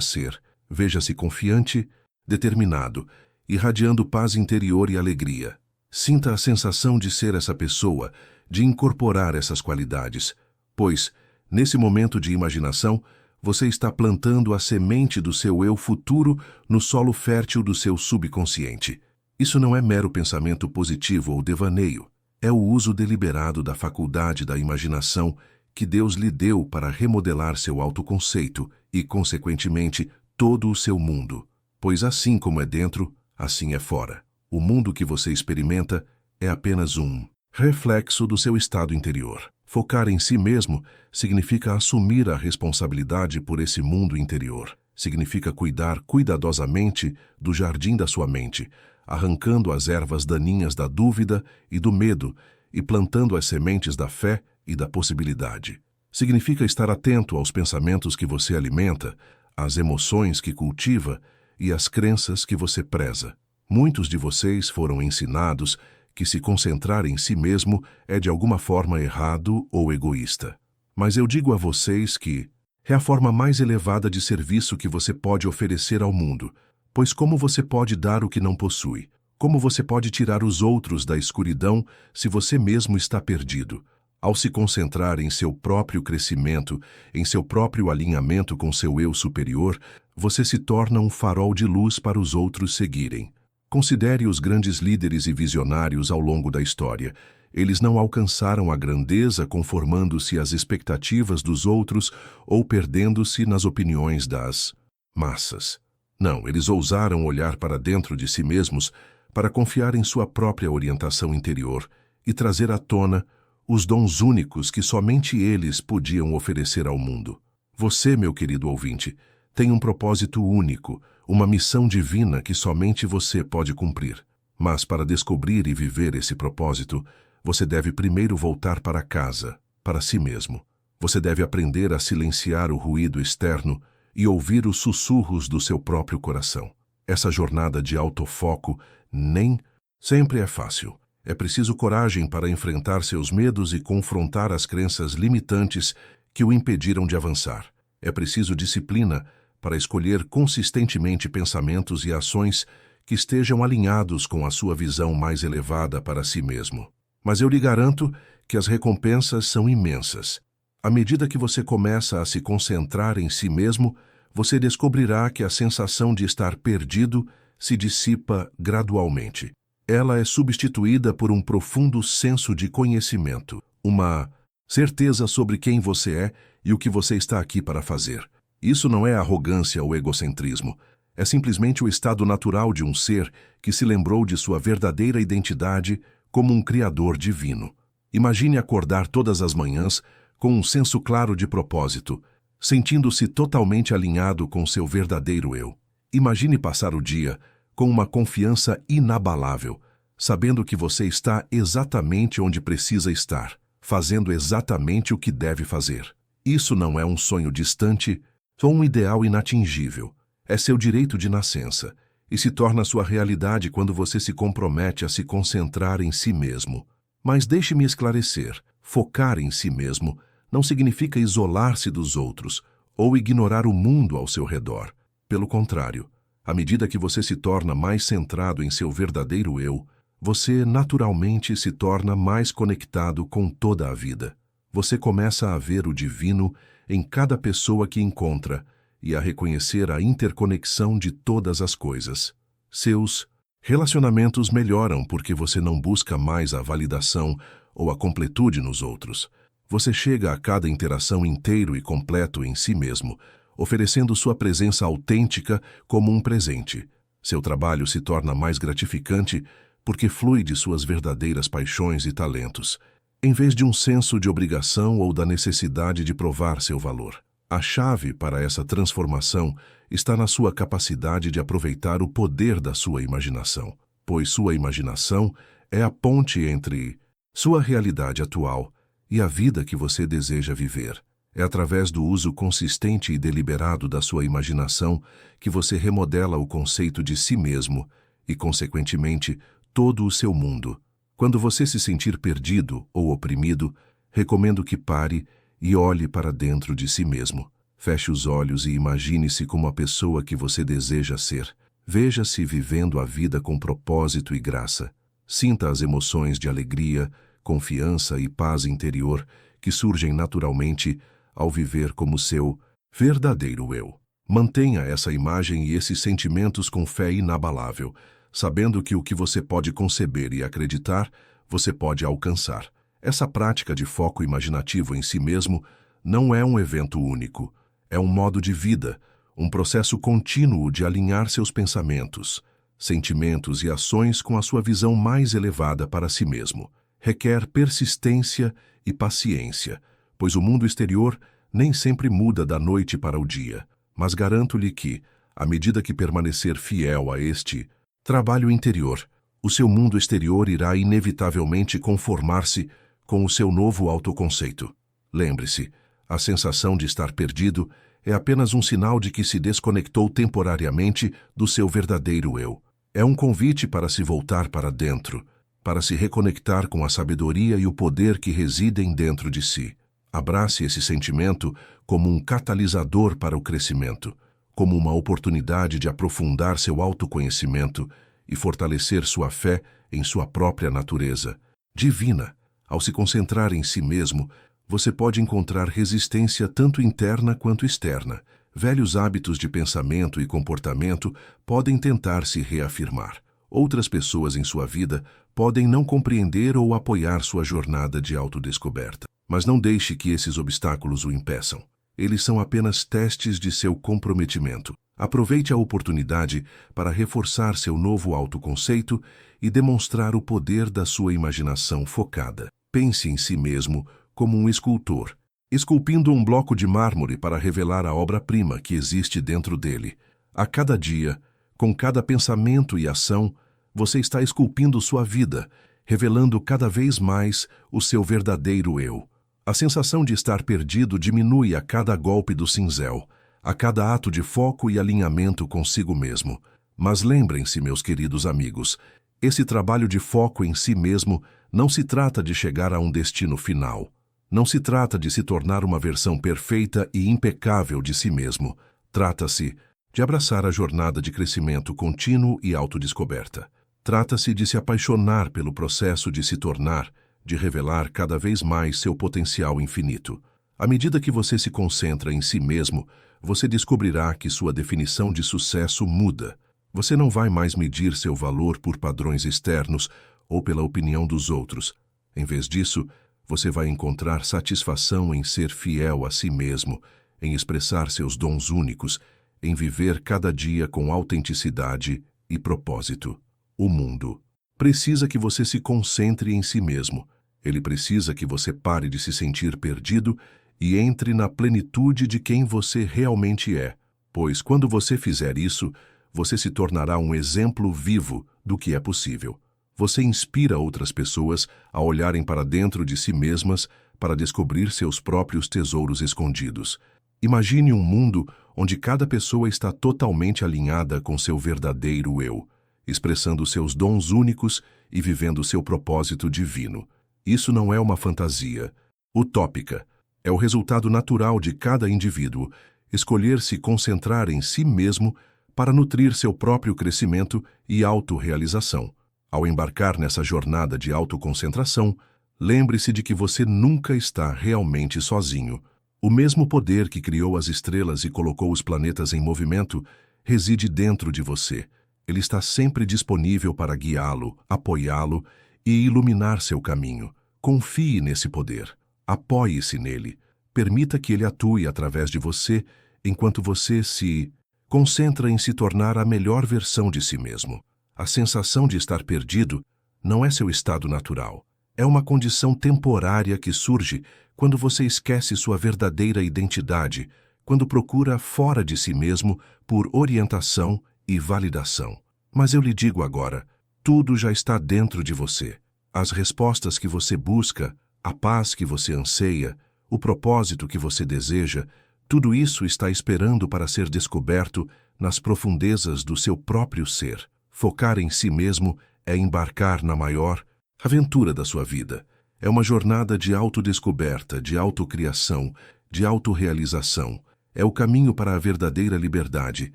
ser. Veja-se confiante, determinado, irradiando paz interior e alegria. Sinta a sensação de ser essa pessoa, de incorporar essas qualidades, pois, nesse momento de imaginação, você está plantando a semente do seu eu futuro no solo fértil do seu subconsciente. Isso não é mero pensamento positivo ou devaneio. É o uso deliberado da faculdade da imaginação que Deus lhe deu para remodelar seu autoconceito e, consequentemente, todo o seu mundo. Pois assim como é dentro, assim é fora. O mundo que você experimenta é apenas um reflexo do seu estado interior. Focar em si mesmo significa assumir a responsabilidade por esse mundo interior. Significa cuidar cuidadosamente do jardim da sua mente, arrancando as ervas daninhas da dúvida e do medo e plantando as sementes da fé e da possibilidade. Significa estar atento aos pensamentos que você alimenta, às emoções que cultiva e às crenças que você preza. Muitos de vocês foram ensinados que se concentrar em si mesmo é de alguma forma errado ou egoísta. Mas eu digo a vocês que é a forma mais elevada de serviço que você pode oferecer ao mundo, pois como você pode dar o que não possui? Como você pode tirar os outros da escuridão se você mesmo está perdido? Ao se concentrar em seu próprio crescimento, em seu próprio alinhamento com seu eu superior, você se torna um farol de luz para os outros seguirem. Considere os grandes líderes e visionários ao longo da história. Eles não alcançaram a grandeza conformando-se às expectativas dos outros ou perdendo-se nas opiniões das massas. Não, eles ousaram olhar para dentro de si mesmos para confiar em sua própria orientação interior e trazer à tona os dons únicos que somente eles podiam oferecer ao mundo. Você, meu querido ouvinte, tem um propósito único, uma missão divina que somente você pode cumprir. Mas para descobrir e viver esse propósito, você deve primeiro voltar para casa, para si mesmo. Você deve aprender a silenciar o ruído externo e ouvir os sussurros do seu próprio coração. Essa jornada de autofoco nem sempre é fácil. É preciso coragem para enfrentar seus medos e confrontar as crenças limitantes que o impediram de avançar. É preciso disciplina para escolher consistentemente pensamentos e ações que estejam alinhados com a sua visão mais elevada para si mesmo. Mas eu lhe garanto que as recompensas são imensas. À medida que você começa a se concentrar em si mesmo, você descobrirá que a sensação de estar perdido se dissipa gradualmente. Ela é substituída por um profundo senso de conhecimento, uma certeza sobre quem você é e o que você está aqui para fazer. Isso não é arrogância ou egocentrismo. É simplesmente o estado natural de um ser que se lembrou de sua verdadeira identidade como um criador divino. Imagine acordar todas as manhãs com um senso claro de propósito, sentindo-se totalmente alinhado com seu verdadeiro eu. Imagine passar o dia com uma confiança inabalável, sabendo que você está exatamente onde precisa estar, fazendo exatamente o que deve fazer. Isso não é um sonho distante ou um ideal inatingível. É seu direito de nascença e se torna sua realidade quando você se compromete a se concentrar em si mesmo. Mas deixe-me esclarecer, focar em si mesmo não significa isolar-se dos outros ou ignorar o mundo ao seu redor. Pelo contrário, à medida que você se torna mais centrado em seu verdadeiro eu, você naturalmente se torna mais conectado com toda a vida. Você começa a ver o divino em cada pessoa que encontra e a reconhecer a interconexão de todas as coisas. Seus relacionamentos melhoram porque você não busca mais a validação ou a completude nos outros. Você chega a cada interação inteiro e completo em si mesmo, oferecendo sua presença autêntica como um presente. Seu trabalho se torna mais gratificante porque flui de suas verdadeiras paixões e talentos, em vez de um senso de obrigação ou da necessidade de provar seu valor. A chave para essa transformação está na sua capacidade de aproveitar o poder da sua imaginação, pois sua imaginação é a ponte entre sua realidade atual e a vida que você deseja viver. É através do uso consistente e deliberado da sua imaginação que você remodela o conceito de si mesmo e, consequentemente, todo o seu mundo. Quando você se sentir perdido ou oprimido, recomendo que pare e olhe para dentro de si mesmo. Feche os olhos e imagine-se como a pessoa que você deseja ser. Veja-se vivendo a vida com propósito e graça. Sinta as emoções de alegria, confiança e paz interior que surgem naturalmente ao viver como seu verdadeiro eu. Mantenha essa imagem e esses sentimentos com fé inabalável, sabendo que o que você pode conceber e acreditar, você pode alcançar. Essa prática de foco imaginativo em si mesmo não é um evento único. É um modo de vida, um processo contínuo de alinhar seus pensamentos, sentimentos e ações com a sua visão mais elevada para si mesmo. Requer persistência e paciência, pois o mundo exterior nem sempre muda da noite para o dia. Mas garanto-lhe que, à medida que permanecer fiel a este trabalho interior, o seu mundo exterior irá inevitavelmente conformar-se com o seu novo autoconceito. Lembre-se, a sensação de estar perdido é apenas um sinal de que se desconectou temporariamente do seu verdadeiro eu. É um convite para se voltar para dentro, para se reconectar com a sabedoria e o poder que residem dentro de si. Abrace esse sentimento como um catalisador para o crescimento, como uma oportunidade de aprofundar seu autoconhecimento e fortalecer sua fé em sua própria natureza divina. Ao se concentrar em si mesmo, você pode encontrar resistência tanto interna quanto externa. Velhos hábitos de pensamento e comportamento podem tentar se reafirmar. Outras pessoas em sua vida podem não compreender ou apoiar sua jornada de autodescoberta. Mas não deixe que esses obstáculos o impeçam. Eles são apenas testes de seu comprometimento. Aproveite a oportunidade para reforçar seu novo autoconceito e demonstrar o poder da sua imaginação focada. Pense em si mesmo como um escultor, esculpindo um bloco de mármore para revelar a obra-prima que existe dentro dele. A cada dia, com cada pensamento e ação, você está esculpindo sua vida, revelando cada vez mais o seu verdadeiro eu. A sensação de estar perdido diminui a cada golpe do cinzel, a cada ato de foco e alinhamento consigo mesmo. Mas lembrem-se, meus queridos amigos, esse trabalho de foco em si mesmo não se trata de chegar a um destino final. Não se trata de se tornar uma versão perfeita e impecável de si mesmo. Trata-se de abraçar a jornada de crescimento contínuo e autodescoberta. Trata-se de se apaixonar pelo processo de se tornar, de revelar cada vez mais seu potencial infinito. À medida que você se concentra em si mesmo, você descobrirá que sua definição de sucesso muda. Você não vai mais medir seu valor por padrões externos ou pela opinião dos outros. Em vez disso, você vai encontrar satisfação em ser fiel a si mesmo, em expressar seus dons únicos, em viver cada dia com autenticidade e propósito. O mundo precisa que você se concentre em si mesmo. Ele precisa que você pare de se sentir perdido e entre na plenitude de quem você realmente é, pois quando você fizer isso, você se tornará um exemplo vivo do que é possível. Você inspira outras pessoas a olharem para dentro de si mesmas para descobrir seus próprios tesouros escondidos. Imagine um mundo onde cada pessoa está totalmente alinhada com seu verdadeiro eu, expressando seus dons únicos e vivendo seu propósito divino. Isso não é uma fantasia utópica. É o resultado natural de cada indivíduo escolher se concentrar em si mesmo para nutrir seu próprio crescimento e autorrealização. Ao embarcar nessa jornada de autoconcentração, lembre-se de que você nunca está realmente sozinho. O mesmo poder que criou as estrelas e colocou os planetas em movimento reside dentro de você. Ele está sempre disponível para guiá-lo, apoiá-lo e iluminar seu caminho. Confie nesse poder. Apoie-se nele. Permita que ele atue através de você enquanto você se concentra em se tornar a melhor versão de si mesmo. A sensação de estar perdido não é seu estado natural. É uma condição temporária que surge quando você esquece sua verdadeira identidade, quando procura fora de si mesmo por orientação e validação. Mas eu lhe digo agora, tudo já está dentro de você. As respostas que você busca, a paz que você anseia, o propósito que você deseja, tudo isso está esperando para ser descoberto nas profundezas do seu próprio ser. Focar em si mesmo é embarcar na maior aventura da sua vida. É uma jornada de autodescoberta, de autocriação, de autorrealização. É o caminho para a verdadeira liberdade,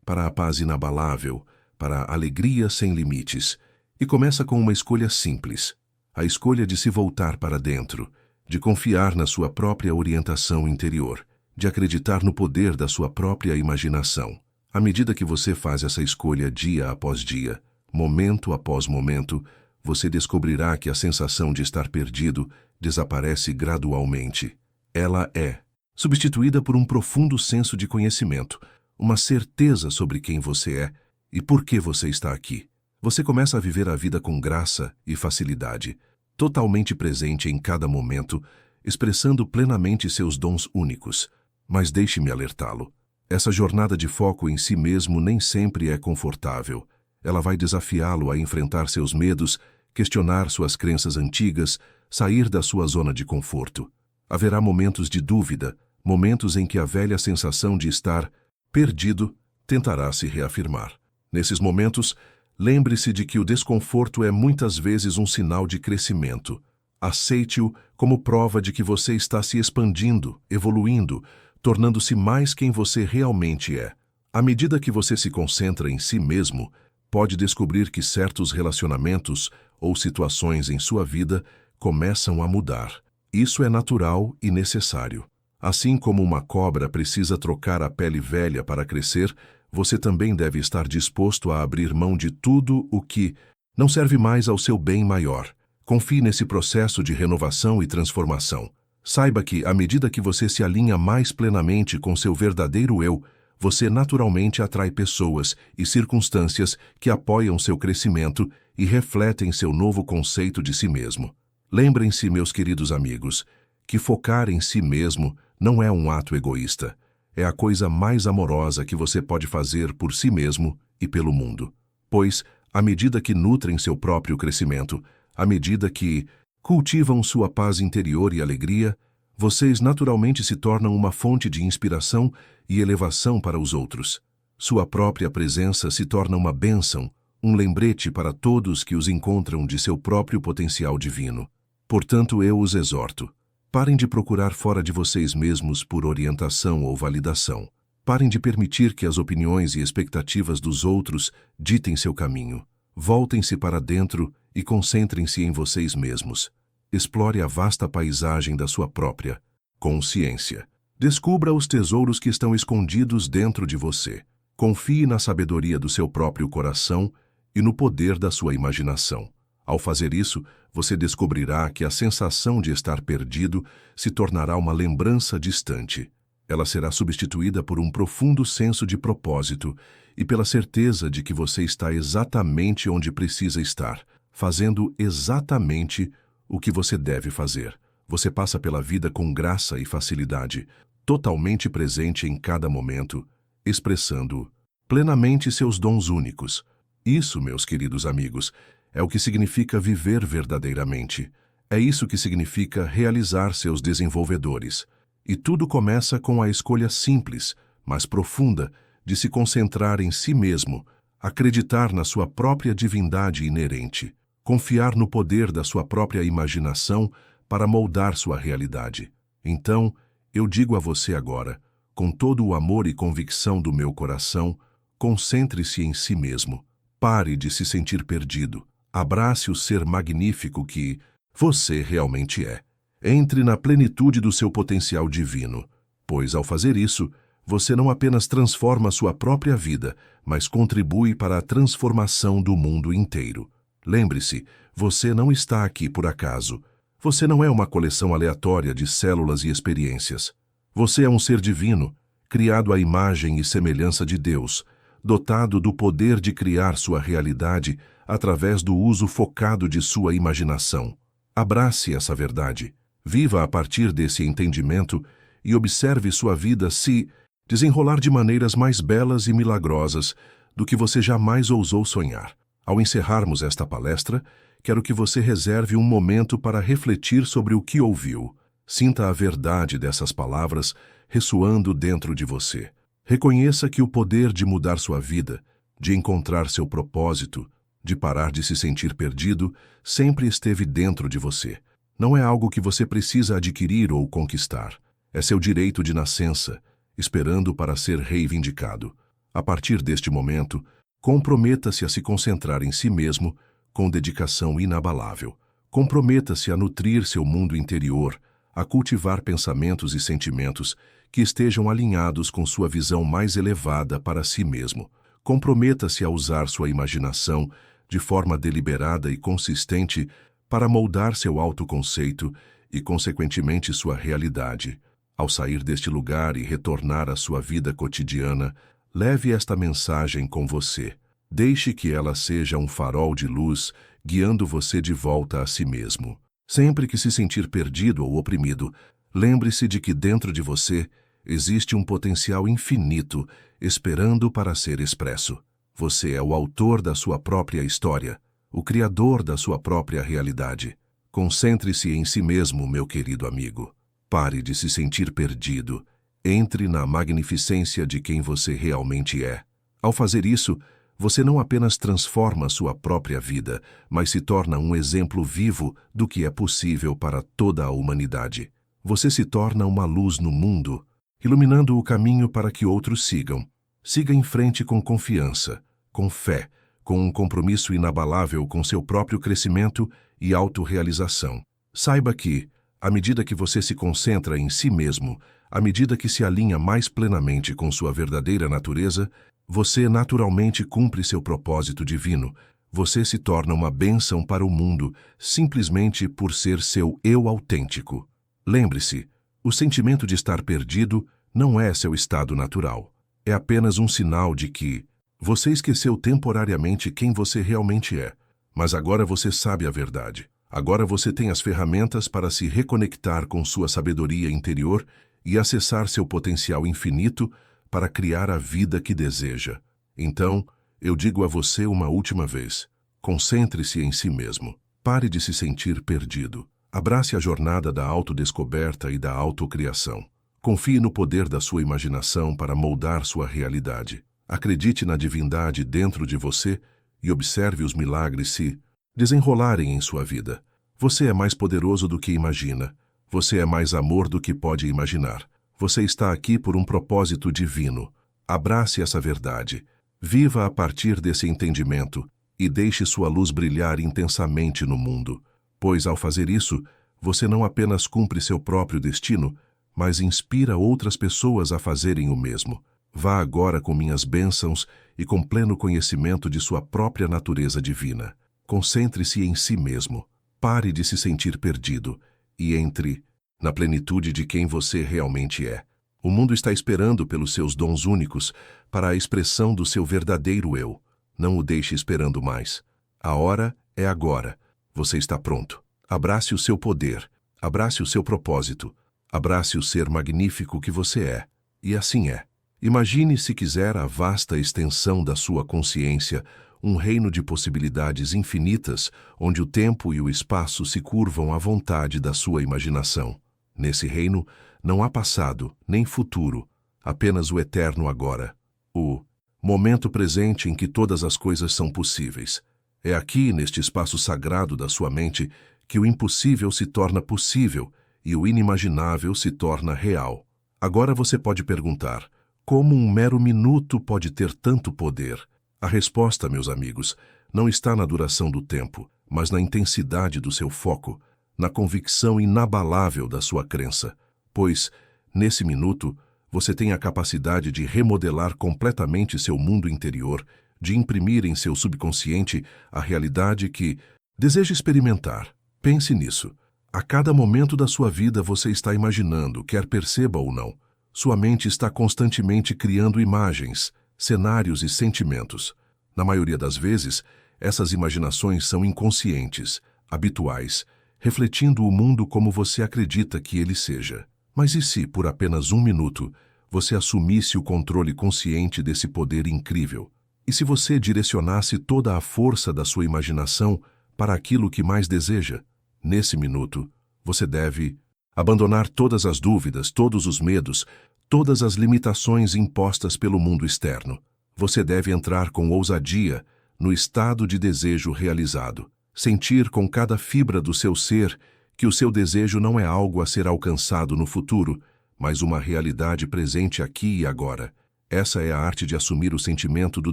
para a paz inabalável, para a alegria sem limites. E começa com uma escolha simples, a escolha de se voltar para dentro, de confiar na sua própria orientação interior, de acreditar no poder da sua própria imaginação. À medida que você faz essa escolha dia após dia, momento após momento, você descobrirá que a sensação de estar perdido desaparece gradualmente. Ela é substituída por um profundo senso de conhecimento, uma certeza sobre quem você é e por que você está aqui. Você começa a viver a vida com graça e facilidade, totalmente presente em cada momento, expressando plenamente seus dons únicos. Mas deixe-me alertá-lo. Essa jornada de foco em si mesmo nem sempre é confortável. Ela vai desafiá-lo a enfrentar seus medos, questionar suas crenças antigas, sair da sua zona de conforto. Haverá momentos de dúvida, momentos em que a velha sensação de estar perdido tentará se reafirmar. Nesses momentos, lembre-se de que o desconforto é muitas vezes um sinal de crescimento. Aceite-o como prova de que você está se expandindo, evoluindo, tornando-se mais quem você realmente é. À medida que você se concentra em si mesmo, pode descobrir que certos relacionamentos ou situações em sua vida começam a mudar. Isso é natural e necessário. Assim como uma cobra precisa trocar a pele velha para crescer, você também deve estar disposto a abrir mão de tudo o que não serve mais ao seu bem maior. Confie nesse processo de renovação e transformação. Saiba que, à medida que você se alinha mais plenamente com seu verdadeiro eu, você naturalmente atrai pessoas e circunstâncias que apoiam seu crescimento e refletem seu novo conceito de si mesmo. Lembrem-se, meus queridos amigos, que focar em si mesmo não é um ato egoísta. É a coisa mais amorosa que você pode fazer por si mesmo e pelo mundo. Pois, à medida que nutrem seu próprio crescimento, à medida que cultivam sua paz interior e alegria, vocês naturalmente se tornam uma fonte de inspiração e elevação para os outros. Sua própria presença se torna uma bênção, um lembrete para todos que os encontram de seu próprio potencial divino. Portanto, eu os exorto. Parem de procurar fora de vocês mesmos por orientação ou validação. Parem de permitir que as opiniões e expectativas dos outros ditem seu caminho. Voltem-se para dentro e concentrem-se em vocês mesmos. Explore a vasta paisagem da sua própria consciência. Descubra os tesouros que estão escondidos dentro de você. Confie na sabedoria do seu próprio coração e no poder da sua imaginação. Ao fazer isso, você descobrirá que a sensação de estar perdido se tornará uma lembrança distante. Ela será substituída por um profundo senso de propósito e pela certeza de que você está exatamente onde precisa estar, fazendo exatamente o que você deve fazer. Você passa pela vida com graça e facilidade, totalmente presente em cada momento, expressando plenamente seus dons únicos. Isso, meus queridos amigos, é o que significa viver verdadeiramente. É isso que significa realizar seus desenvolvedores. E tudo começa com a escolha simples, mas profunda, de se concentrar em si mesmo, acreditar na sua própria divindade inerente, confiar no poder da sua própria imaginação para moldar sua realidade. Então, eu digo a você agora, com todo o amor e convicção do meu coração, concentre-se em si mesmo. Pare de se sentir perdido. Abrace o ser magnífico que você realmente é. Entre na plenitude do seu potencial divino, pois ao fazer isso, você não apenas transforma sua própria vida, mas contribui para a transformação do mundo inteiro. Lembre-se, você não está aqui por acaso. Você não é uma coleção aleatória de células e experiências. Você é um ser divino, criado à imagem e semelhança de Deus, dotado do poder de criar sua realidade através do uso focado de sua imaginação. Abrace essa verdade. Viva a partir desse entendimento e observe sua vida se desenrolar de maneiras mais belas e milagrosas do que você jamais ousou sonhar. Ao encerrarmos esta palestra, quero que você reserve um momento para refletir sobre o que ouviu. Sinta a verdade dessas palavras ressoando dentro de você. Reconheça que o poder de mudar sua vida, de encontrar seu propósito, de parar de se sentir perdido, sempre esteve dentro de você. Não é algo que você precisa adquirir ou conquistar. É seu direito de nascença, esperando para ser reivindicado. A partir deste momento, comprometa-se a se concentrar em si mesmo com dedicação inabalável. Comprometa-se a nutrir seu mundo interior, a cultivar pensamentos e sentimentos que estejam alinhados com sua visão mais elevada para si mesmo. Comprometa-se a usar sua imaginação de forma deliberada e consistente para moldar seu autoconceito e, consequentemente, sua realidade. Ao sair deste lugar e retornar à sua vida cotidiana, leve esta mensagem com você. Deixe que ela seja um farol de luz, guiando você de volta a si mesmo. Sempre que se sentir perdido ou oprimido, lembre-se de que dentro de você existe um potencial infinito esperando para ser expresso. Você é o autor da sua própria história, o criador da sua própria realidade. Concentre-se em si mesmo, meu querido amigo. Pare de se sentir perdido. Entre na magnificência de quem você realmente é. Ao fazer isso, você não apenas transforma sua própria vida, mas se torna um exemplo vivo do que é possível para toda a humanidade. Você se torna uma luz no mundo, iluminando o caminho para que outros sigam. Siga em frente com confiança, com fé, com um compromisso inabalável com seu próprio crescimento e autorrealização. Saiba que, à medida que você se concentra em si mesmo, à medida que se alinha mais plenamente com sua verdadeira natureza, você naturalmente cumpre seu propósito divino. Você se torna uma bênção para o mundo, simplesmente por ser seu eu autêntico. Lembre-se, o sentimento de estar perdido não é seu estado natural. É apenas um sinal de que você esqueceu temporariamente quem você realmente é, mas agora você sabe a verdade. Agora você tem as ferramentas para se reconectar com sua sabedoria interior e acessar seu potencial infinito para criar a vida que deseja. Então, eu digo a você uma última vez, concentre-se em si mesmo. Pare de se sentir perdido. Abrace a jornada da autodescoberta e da autocriação. Confie no poder da sua imaginação para moldar sua realidade. Acredite na divindade dentro de você e observe os milagres se desenrolarem em sua vida. Você é mais poderoso do que imagina. Você é mais amor do que pode imaginar. Você está aqui por um propósito divino. Abrace essa verdade. Viva a partir desse entendimento e deixe sua luz brilhar intensamente no mundo. Pois, ao fazer isso, você não apenas cumpre seu próprio destino, mas inspira outras pessoas a fazerem o mesmo. Vá agora com minhas bênçãos e com pleno conhecimento de sua própria natureza divina. Concentre-se em si mesmo. Pare de se sentir perdido e entre na plenitude de quem você realmente é. O mundo está esperando pelos seus dons únicos para a expressão do seu verdadeiro eu. Não o deixe esperando mais. A hora é agora. Você está pronto. Abrace o seu poder. Abrace o seu propósito. Abrace o ser magnífico que você é. E assim é. Imagine, se quiser, a vasta extensão da sua consciência, um reino de possibilidades infinitas, onde o tempo e o espaço se curvam à vontade da sua imaginação. Nesse reino, não há passado, nem futuro, apenas o eterno agora. O momento presente em que todas as coisas são possíveis. É aqui, neste espaço sagrado da sua mente, que o impossível se torna possível e o inimaginável se torna real. Agora você pode perguntar: como um mero minuto pode ter tanto poder? A resposta, meus amigos, não está na duração do tempo, mas na intensidade do seu foco, na convicção inabalável da sua crença. Pois, nesse minuto, você tem a capacidade de remodelar completamente seu mundo interior, de imprimir em seu subconsciente a realidade que deseja experimentar. Pense nisso. A cada momento da sua vida você está imaginando, quer perceba ou não. Sua mente está constantemente criando imagens, cenários e sentimentos. Na maioria das vezes, essas imaginações são inconscientes, habituais, refletindo o mundo como você acredita que ele seja. Mas e se, por apenas um minuto, você assumisse o controle consciente desse poder incrível? E se você direcionasse toda a força da sua imaginação para aquilo que mais deseja? Nesse minuto, você deve abandonar todas as dúvidas, todos os medos, todas as limitações impostas pelo mundo externo. Você deve entrar com ousadia no estado de desejo realizado. Sentir com cada fibra do seu ser que o seu desejo não é algo a ser alcançado no futuro, mas uma realidade presente aqui e agora. Essa é a arte de assumir o sentimento do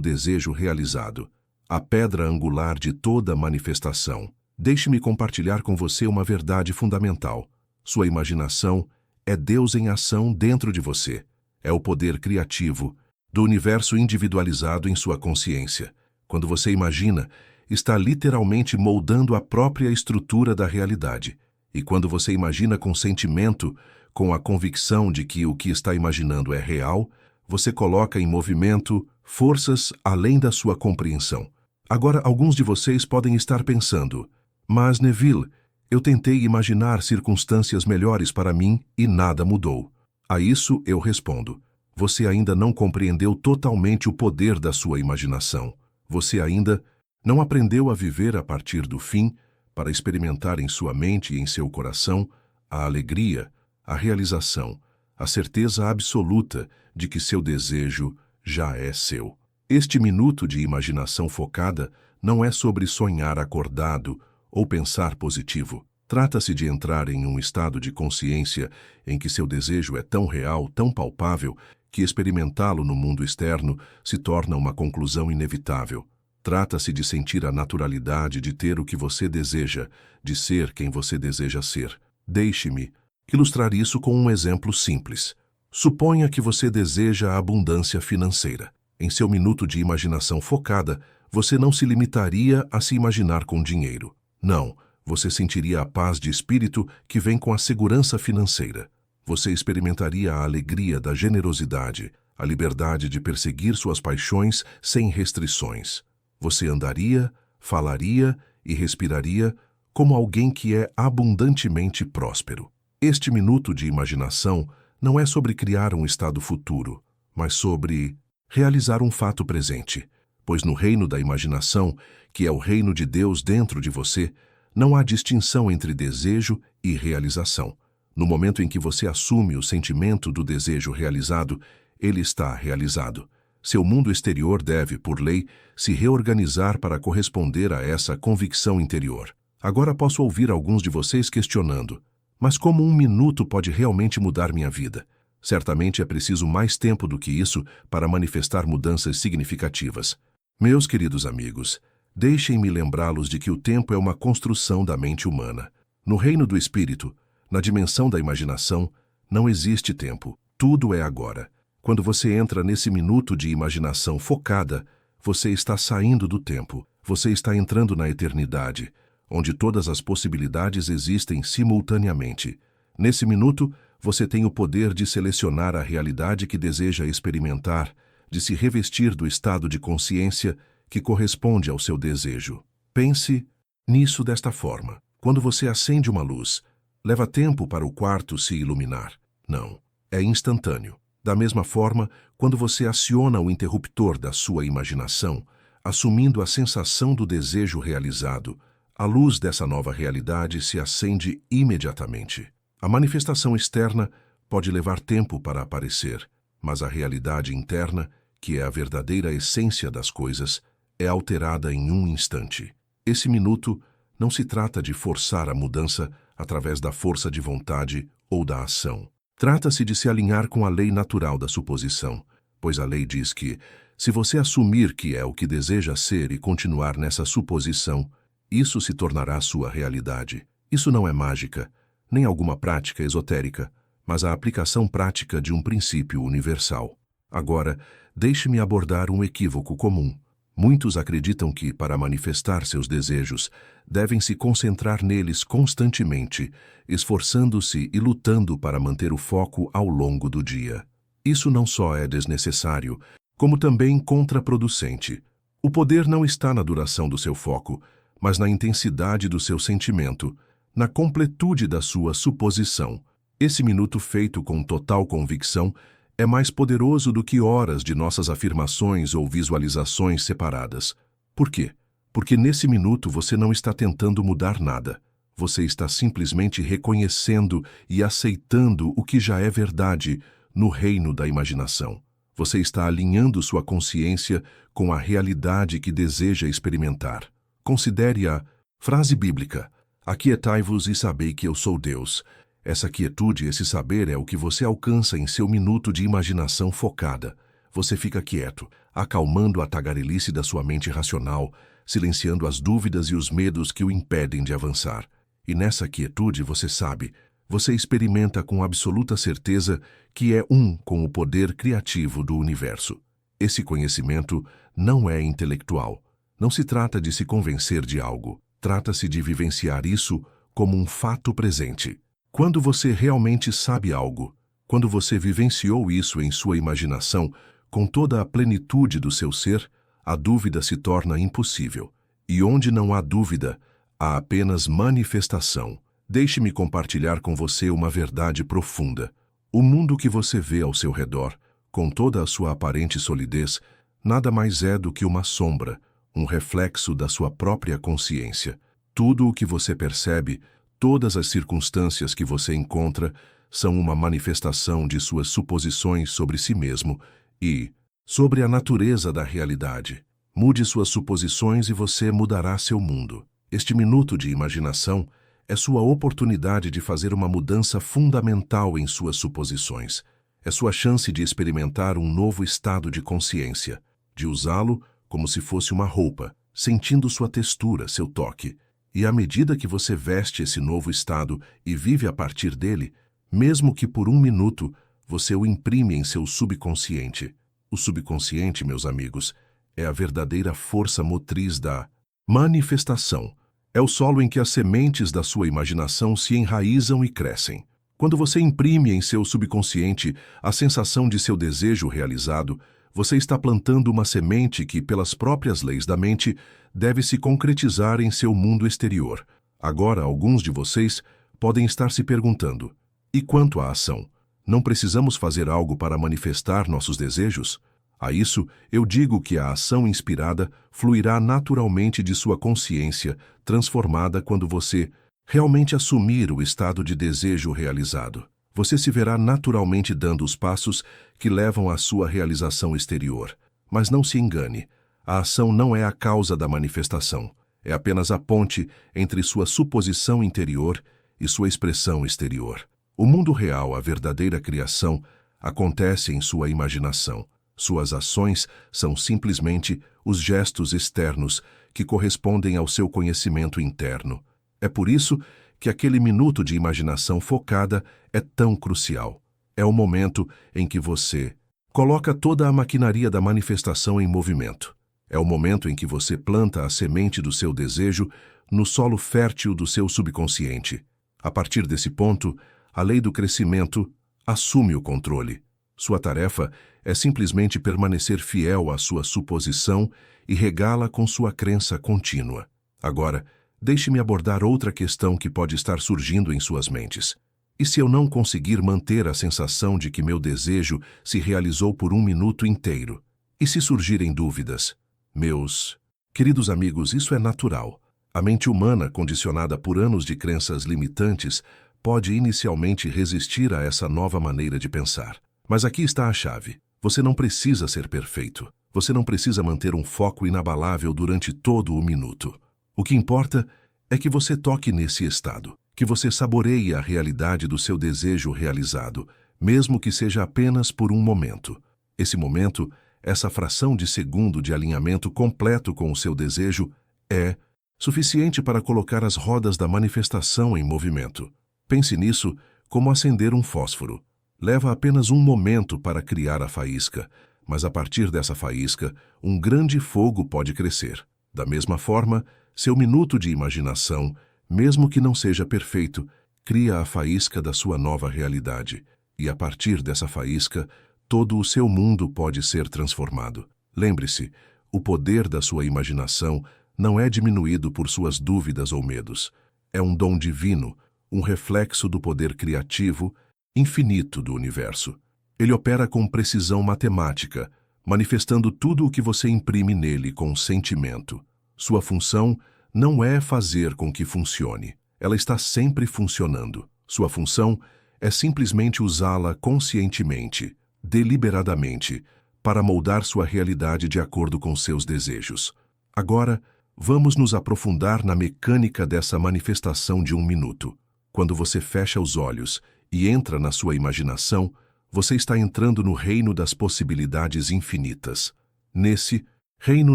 desejo realizado, a pedra angular de toda manifestação. Deixe-me compartilhar com você uma verdade fundamental. Sua imaginação é Deus em ação dentro de você. É o poder criativo do universo individualizado em sua consciência. Quando você imagina, está literalmente moldando a própria estrutura da realidade. E quando você imagina com sentimento, com a convicção de que o que está imaginando é real, você coloca em movimento forças além da sua compreensão. Agora, alguns de vocês podem estar pensando: mas, Neville, eu tentei imaginar circunstâncias melhores para mim e nada mudou. A isso eu respondo: você ainda não compreendeu totalmente o poder da sua imaginação. Você ainda não aprendeu a viver a partir do fim para experimentar em sua mente e em seu coração a alegria, a realização, a certeza absoluta de que seu desejo já é seu. Este minuto de imaginação focada não é sobre sonhar acordado ou pensar positivo. Trata-se de entrar em um estado de consciência em que seu desejo é tão real, tão palpável, que experimentá-lo no mundo externo se torna uma conclusão inevitável. Trata-se de sentir a naturalidade de ter o que você deseja, de ser quem você deseja ser. Deixe-me ilustrar isso com um exemplo simples. Suponha que você deseja a abundância financeira. Em seu minuto de imaginação focada, você não se limitaria a se imaginar com dinheiro. Não, você sentiria a paz de espírito que vem com a segurança financeira. Você experimentaria a alegria da generosidade, a liberdade de perseguir suas paixões sem restrições. Você andaria, falaria e respiraria como alguém que é abundantemente próspero. Este minuto de imaginação não é sobre criar um estado futuro, mas sobre realizar um fato presente, pois no reino da imaginação, que é o reino de Deus dentro de você, não há distinção entre desejo e realização. No momento em que você assume o sentimento do desejo realizado, ele está realizado. Seu mundo exterior deve, por lei, se reorganizar para corresponder a essa convicção interior. Agora posso ouvir alguns de vocês questionando: mas como um minuto pode realmente mudar minha vida? Certamente é preciso mais tempo do que isso para manifestar mudanças significativas. Meus queridos amigos, deixem-me lembrá-los de que o tempo é uma construção da mente humana. No reino do espírito, na dimensão da imaginação, não existe tempo. Tudo é agora. Quando você entra nesse minuto de imaginação focada, você está saindo do tempo. Você está entrando na eternidade, onde todas as possibilidades existem simultaneamente. Nesse minuto, Você tem o poder de selecionar a realidade que deseja experimentar, de se revestir do estado de consciência que corresponde ao seu desejo. Pense nisso desta forma. Quando você acende uma luz, leva tempo para o quarto se iluminar. Não, é instantâneo. Da mesma forma, quando você aciona o interruptor da sua imaginação, assumindo a sensação do desejo realizado, a luz dessa nova realidade se acende imediatamente. A manifestação externa pode levar tempo para aparecer, mas a realidade interna, que é a verdadeira essência das coisas, é alterada em um instante. Esse minuto não se trata de forçar a mudança através da força de vontade ou da ação. Trata-se de se alinhar com a lei natural da suposição, pois a lei diz que, se você assumir que é o que deseja ser e continuar nessa suposição, isso se tornará sua realidade. Isso não é mágica, nem alguma prática esotérica, mas a aplicação prática de um princípio universal. Agora, deixe-me abordar um equívoco comum. Muitos acreditam que, para manifestar seus desejos, devem se concentrar neles constantemente, esforçando-se e lutando para manter o foco ao longo do dia. Isso não só é desnecessário, como também contraproducente. O poder não está na duração do seu foco, mas na intensidade do seu sentimento, na completude da sua suposição. Esse minuto feito com total convicção é mais poderoso do que horas de nossas afirmações ou visualizações separadas. Por quê? Porque nesse minuto você não está tentando mudar nada. Você está simplesmente reconhecendo e aceitando o que já é verdade no reino da imaginação. Você está alinhando sua consciência com a realidade que deseja experimentar. Considere a frase bíblica: aquietai-vos e sabei que eu sou Deus. Essa quietude, esse saber é o que você alcança em seu minuto de imaginação focada. Você fica quieto, acalmando a tagarelice da sua mente racional, silenciando as dúvidas e os medos que o impedem de avançar. E nessa quietude, você sabe, você experimenta com absoluta certeza que é um com o poder criativo do universo. Esse conhecimento não é intelectual. Não se trata de se convencer de algo. Trata-se de vivenciar isso como um fato presente. Quando você realmente sabe algo, quando você vivenciou isso em sua imaginação, com toda a plenitude do seu ser, a dúvida se torna impossível. E onde não há dúvida, há apenas manifestação. Deixe-me compartilhar com você uma verdade profunda. O mundo que você vê ao seu redor, com toda a sua aparente solidez, nada mais é do que uma sombra, um reflexo da sua própria consciência. Tudo o que você percebe, todas as circunstâncias que você encontra, são uma manifestação de suas suposições sobre si mesmo e sobre a natureza da realidade. Mude suas suposições e você mudará seu mundo. Este minuto de imaginação é sua oportunidade de fazer uma mudança fundamental em suas suposições. É sua chance de experimentar um novo estado de consciência, de usá-lo como se fosse uma roupa, sentindo sua textura, seu toque. E à medida que você veste esse novo estado e vive a partir dele, mesmo que por um minuto, você o imprime em seu subconsciente. O subconsciente, meus amigos, é a verdadeira força motriz da manifestação. É o solo em que as sementes da sua imaginação se enraizam e crescem. Quando você imprime em seu subconsciente a sensação de seu desejo realizado, você está plantando uma semente que, pelas próprias leis da mente, deve se concretizar em seu mundo exterior. Agora, alguns de vocês podem estar se perguntando: e quanto à ação? Não precisamos fazer algo para manifestar nossos desejos? A isso, eu digo que a ação inspirada fluirá naturalmente de sua consciência, transformada quando você realmente assumir o estado de desejo realizado. Você se verá naturalmente dando os passos que levam à sua realização exterior. Mas não se engane, a ação não é a causa da manifestação. É apenas a ponte entre sua suposição interior e sua expressão exterior. O mundo real, a verdadeira criação, acontece em sua imaginação. Suas ações são simplesmente os gestos externos que correspondem ao seu conhecimento interno. É por isso que aquele minuto de imaginação focada é tão crucial. É o momento em que você coloca toda a maquinaria da manifestação em movimento. É o momento em que você planta a semente do seu desejo no solo fértil do seu subconsciente. A partir desse ponto, A lei do crescimento assume o controle. Sua tarefa é simplesmente permanecer fiel à sua suposição e regá-la com sua crença contínua. Agora, deixe-me abordar outra questão que pode estar surgindo em suas mentes. E se eu não conseguir manter a sensação de que meu desejo se realizou por um minuto inteiro? E se surgirem dúvidas? Meus queridos amigos, isso é natural. A mente humana, condicionada por anos de crenças limitantes, pode inicialmente resistir a essa nova maneira de pensar. Mas aqui está a chave. Você não precisa ser perfeito. Você não precisa manter um foco inabalável durante todo o minuto. O que importa é que você toque nesse estado, que você saboreie a realidade do seu desejo realizado, mesmo que seja apenas por um momento. Esse momento, essa fração de segundo de alinhamento completo com o seu desejo, é suficiente para colocar as rodas da manifestação em movimento. Pense nisso como acender um fósforo. Leva apenas um momento para criar a faísca, mas a partir dessa faísca, um grande fogo pode crescer. Da mesma forma, seu minuto de imaginação, mesmo que não seja perfeito, cria a faísca da sua nova realidade. E a partir dessa faísca, todo o seu mundo pode ser transformado. Lembre-se, o poder da sua imaginação não é diminuído por suas dúvidas ou medos. É um dom divino, um reflexo do poder criativo infinito do universo. Ele opera com precisão matemática, manifestando tudo o que você imprime nele com sentimento. Sua função não é fazer com que funcione. Ela está sempre funcionando. Sua função é simplesmente usá-la conscientemente, deliberadamente, para moldar sua realidade de acordo com seus desejos. Agora, vamos nos aprofundar na mecânica dessa manifestação de um minuto. Quando você fecha os olhos e entra na sua imaginação, você está entrando no reino das possibilidades infinitas. Nesse reino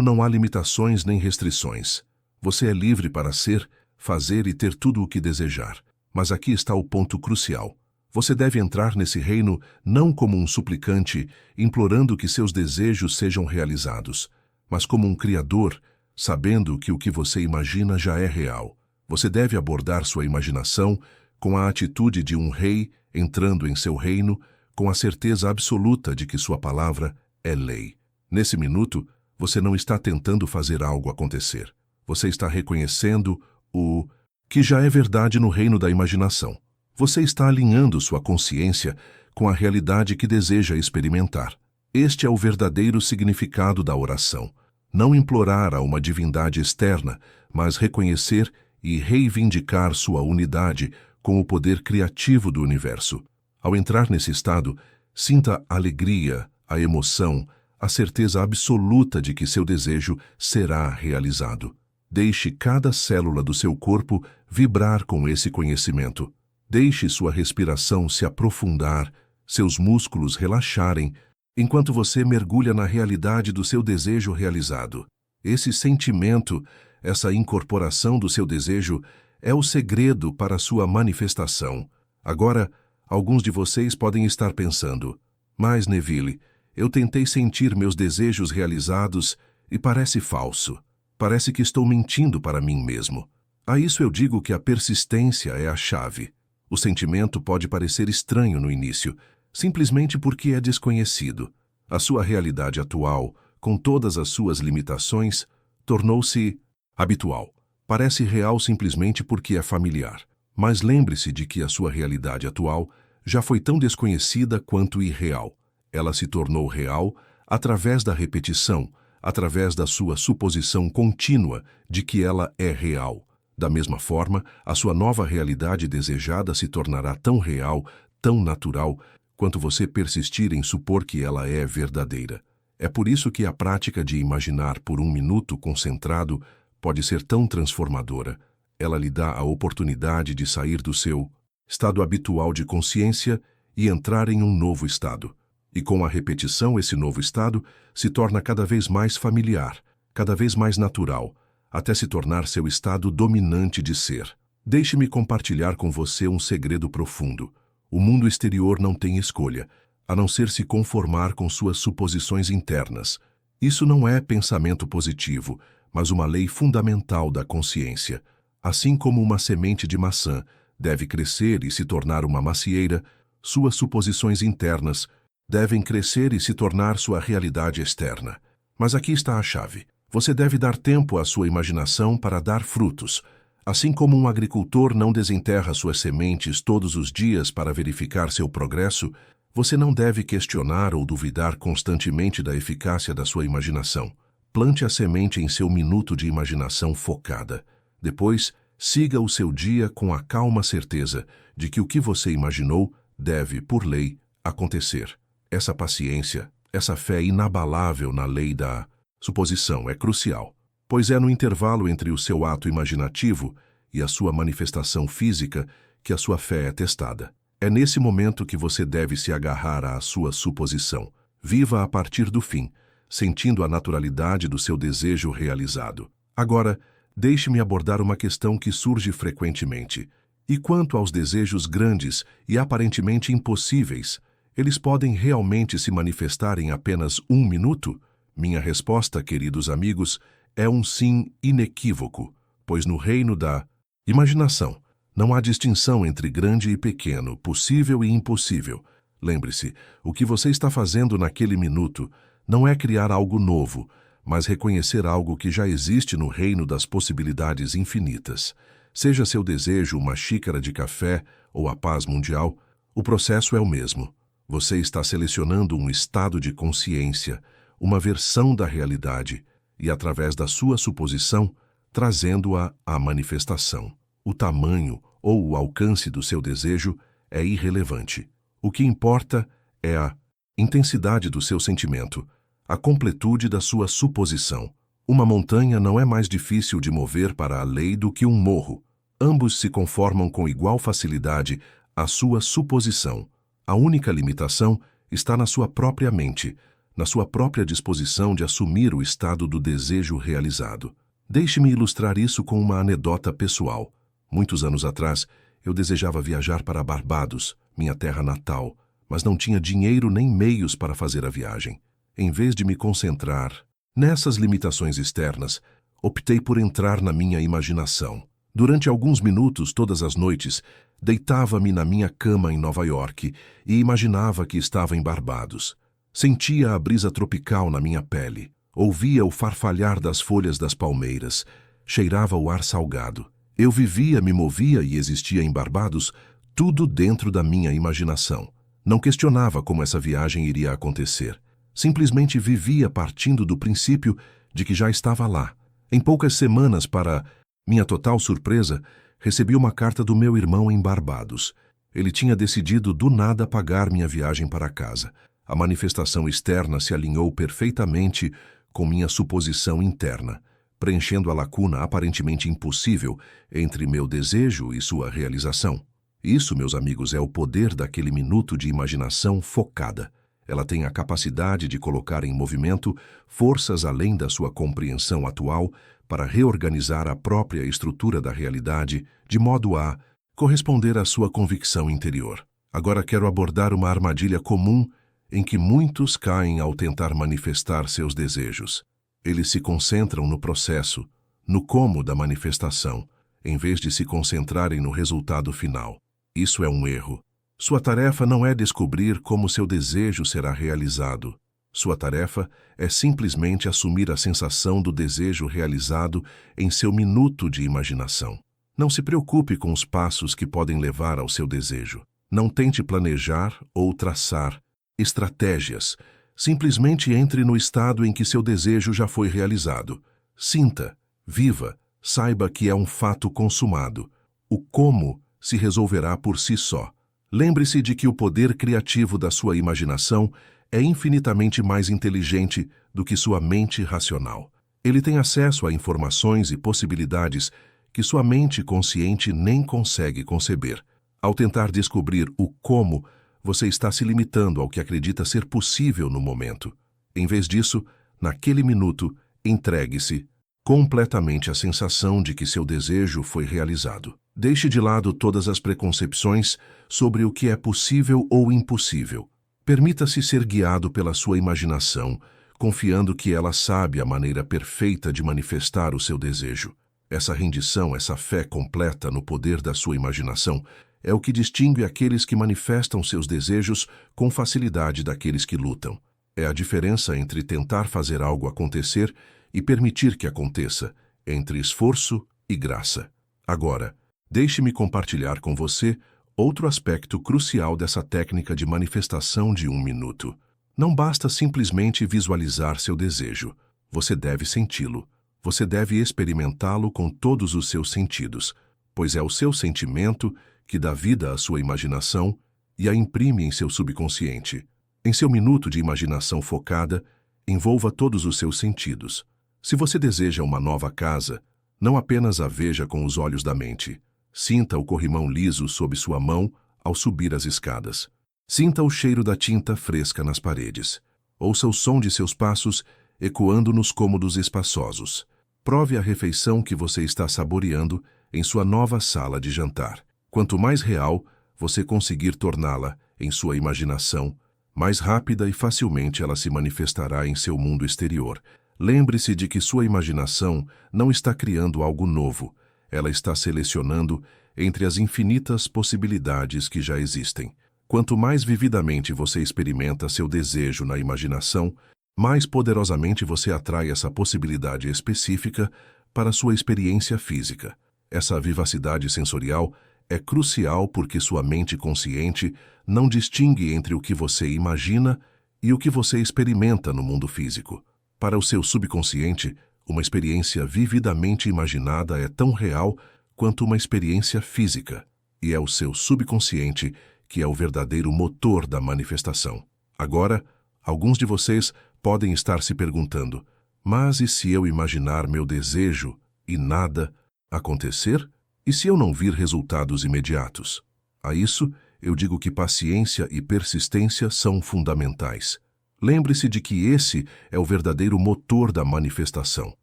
não há limitações nem restrições. Você é livre para ser, fazer e ter tudo o que desejar. Mas aqui está o ponto crucial. Você deve entrar nesse reino não como um suplicante, implorando que seus desejos sejam realizados, mas como um criador, sabendo que o que você imagina já é real. Você deve abordar sua imaginação com a atitude de um rei entrando em seu reino, com a certeza absoluta de que sua palavra é lei. Nesse minuto, você não está tentando fazer algo acontecer. Você está reconhecendo o que já é verdade no reino da imaginação. Você está alinhando sua consciência com a realidade que deseja experimentar. Este é o verdadeiro significado da oração. Não implorar a uma divindade externa, mas reconhecer e reivindicar sua unidade com o poder criativo do universo. Ao entrar nesse estado, sinta a alegria, a emoção, a certeza absoluta de que seu desejo será realizado. Deixe cada célula do seu corpo vibrar com esse conhecimento. Deixe sua respiração se aprofundar, seus músculos relaxarem, enquanto você mergulha na realidade do seu desejo realizado. Esse sentimento, essa incorporação do seu desejo, é o segredo para a sua manifestação. Agora, alguns de vocês podem estar pensando, mas Neville, eu tentei sentir meus desejos realizados e parece falso. Parece que estou mentindo para mim mesmo. A isso eu digo que a persistência é a chave. O sentimento pode parecer estranho no início, simplesmente porque é desconhecido. A sua realidade atual, com todas as suas limitações, tornou-se habitual. Parece real simplesmente porque é familiar. Mas lembre-se de que a sua realidade atual já foi tão desconhecida quanto irreal. Ela se tornou real através da repetição, através da sua suposição contínua de que ela é real. Da mesma forma, a sua nova realidade desejada se tornará tão real, tão natural, quanto você persistir em supor que ela é verdadeira. É por isso que a prática de imaginar por um minuto concentrado pode ser tão transformadora. Ela lhe dá a oportunidade de sair do seu estado habitual de consciência e entrar em um novo estado. E com a repetição, esse novo estado se torna cada vez mais familiar, cada vez mais natural, até se tornar seu estado dominante de ser. Deixe-me compartilhar com você um segredo profundo. O mundo exterior não tem escolha, a não ser se conformar com suas suposições internas. Isso não é pensamento positivo, mas uma lei fundamental da consciência. Assim como uma semente de maçã deve crescer e se tornar uma macieira, suas suposições internas devem crescer e se tornar sua realidade externa. Mas aqui está a chave. Você deve dar tempo à sua imaginação para dar frutos. Assim como um agricultor não desenterra suas sementes todos os dias para verificar seu progresso, você não deve questionar ou duvidar constantemente da eficácia da sua imaginação. Plante a semente em seu minuto de imaginação focada. Depois, siga o seu dia com a calma certeza de que o que você imaginou deve, por lei, acontecer. Essa paciência, essa fé inabalável na lei da suposição é crucial, pois é no intervalo entre o seu ato imaginativo e a sua manifestação física que a sua fé é testada. É nesse momento que você deve se agarrar à sua suposição. Viva a partir do fim, sentindo a naturalidade do seu desejo realizado. Agora, deixe-me abordar uma questão que surge frequentemente. E quanto aos desejos grandes e aparentemente impossíveis, eles podem realmente se manifestar em apenas 1 minuto? Minha resposta, queridos amigos, é um sim inequívoco, pois no reino da imaginação não há distinção entre grande e pequeno, possível e impossível. Lembre-se, o que você está fazendo naquele minuto não é criar algo novo, mas reconhecer algo que já existe no reino das possibilidades infinitas. Seja seu desejo uma xícara de café ou a paz mundial, o processo é o mesmo. Você está selecionando um estado de consciência, uma versão da realidade, e através da sua suposição, trazendo-a à manifestação. O tamanho ou o alcance do seu desejo é irrelevante. O que importa é a intensidade do seu sentimento, a completude da sua suposição. Uma montanha não é mais difícil de mover para a lei do que um morro. Ambos se conformam com igual facilidade à sua suposição. A única limitação está na sua própria mente, na sua própria disposição de assumir o estado do desejo realizado. Deixe-me ilustrar isso com uma anedota pessoal. Muitos anos atrás, eu desejava viajar para Barbados, minha terra natal, mas não tinha dinheiro nem meios para fazer a viagem. Em vez de me concentrar nessas limitações externas, optei por entrar na minha imaginação. Durante alguns minutos, todas as noites, deitava-me na minha cama em Nova York e imaginava que estava em Barbados. Sentia a brisa tropical na minha pele, ouvia o farfalhar das folhas das palmeiras, cheirava o ar salgado. Eu vivia, me movia e existia em Barbados, tudo dentro da minha imaginação. Não questionava como essa viagem iria acontecer. Simplesmente vivia partindo do princípio de que já estava lá. Em poucas semanas, para minha total surpresa, recebi uma carta do meu irmão em Barbados. Ele tinha decidido do nada pagar minha viagem para casa. A manifestação externa se alinhou perfeitamente com minha suposição interna, preenchendo a lacuna aparentemente impossível entre meu desejo e sua realização. Isso, meus amigos, é o poder daquele minuto de imaginação focada. Ela tem a capacidade de colocar em movimento forças além da sua compreensão atual para reorganizar a própria estrutura da realidade de modo a corresponder à sua convicção interior. Agora quero abordar uma armadilha comum em que muitos caem ao tentar manifestar seus desejos. Eles se concentram no processo, no como da manifestação, em vez de se concentrarem no resultado final. Isso é um erro. Sua tarefa não é descobrir como seu desejo será realizado. Sua tarefa é simplesmente assumir a sensação do desejo realizado em seu minuto de imaginação. Não se preocupe com os passos que podem levar ao seu desejo. Não tente planejar ou traçar estratégias. Simplesmente entre no estado em que seu desejo já foi realizado. Sinta, viva, saiba que é um fato consumado. O como se resolverá por si só. Lembre-se de que o poder criativo da sua imaginação é infinitamente mais inteligente do que sua mente racional. Ele tem acesso a informações e possibilidades que sua mente consciente nem consegue conceber. Ao tentar descobrir o como, você está se limitando ao que acredita ser possível no momento. Em vez disso, naquele minuto, entregue-se completamente à sensação de que seu desejo foi realizado. Deixe de lado todas as preconcepções sobre o que é possível ou impossível. Permita-se ser guiado pela sua imaginação, confiando que ela sabe a maneira perfeita de manifestar o seu desejo. Essa rendição, essa fé completa no poder da sua imaginação, é o que distingue aqueles que manifestam seus desejos com facilidade daqueles que lutam. É a diferença entre tentar fazer algo acontecer e permitir que aconteça, entre esforço e graça. Agora, deixe-me compartilhar com você outro aspecto crucial dessa técnica de manifestação de 1 minuto. Não basta simplesmente visualizar seu desejo. Você deve senti-lo. Você deve experimentá-lo com todos os seus sentidos, pois é o seu sentimento que dá vida à sua imaginação e a imprime em seu subconsciente. Em seu minuto de imaginação focada, envolva todos os seus sentidos. Se você deseja uma nova casa, não apenas a veja com os olhos da mente. Sinta o corrimão liso sob sua mão ao subir as escadas. Sinta o cheiro da tinta fresca nas paredes. Ouça o som de seus passos ecoando nos cômodos espaçosos. Prove a refeição que você está saboreando em sua nova sala de jantar. Quanto mais real você conseguir torná-la em sua imaginação, mais rápida e facilmente ela se manifestará em seu mundo exterior. Lembre-se de que sua imaginação não está criando algo novo, ela está selecionando entre as infinitas possibilidades que já existem. Quanto mais vividamente você experimenta seu desejo na imaginação, mais poderosamente você atrai essa possibilidade específica para sua experiência física. Essa vivacidade sensorial é crucial porque sua mente consciente não distingue entre o que você imagina e o que você experimenta no mundo físico. Para o seu subconsciente, uma experiência vividamente imaginada é tão real quanto uma experiência física, e é o seu subconsciente que é o verdadeiro motor da manifestação. Agora, alguns de vocês podem estar se perguntando, mas e se eu imaginar meu desejo e nada acontecer? E se eu não vir resultados imediatos? A isso, eu digo que paciência e persistência são fundamentais. Lembre-se de que esse é o verdadeiro motor da manifestação.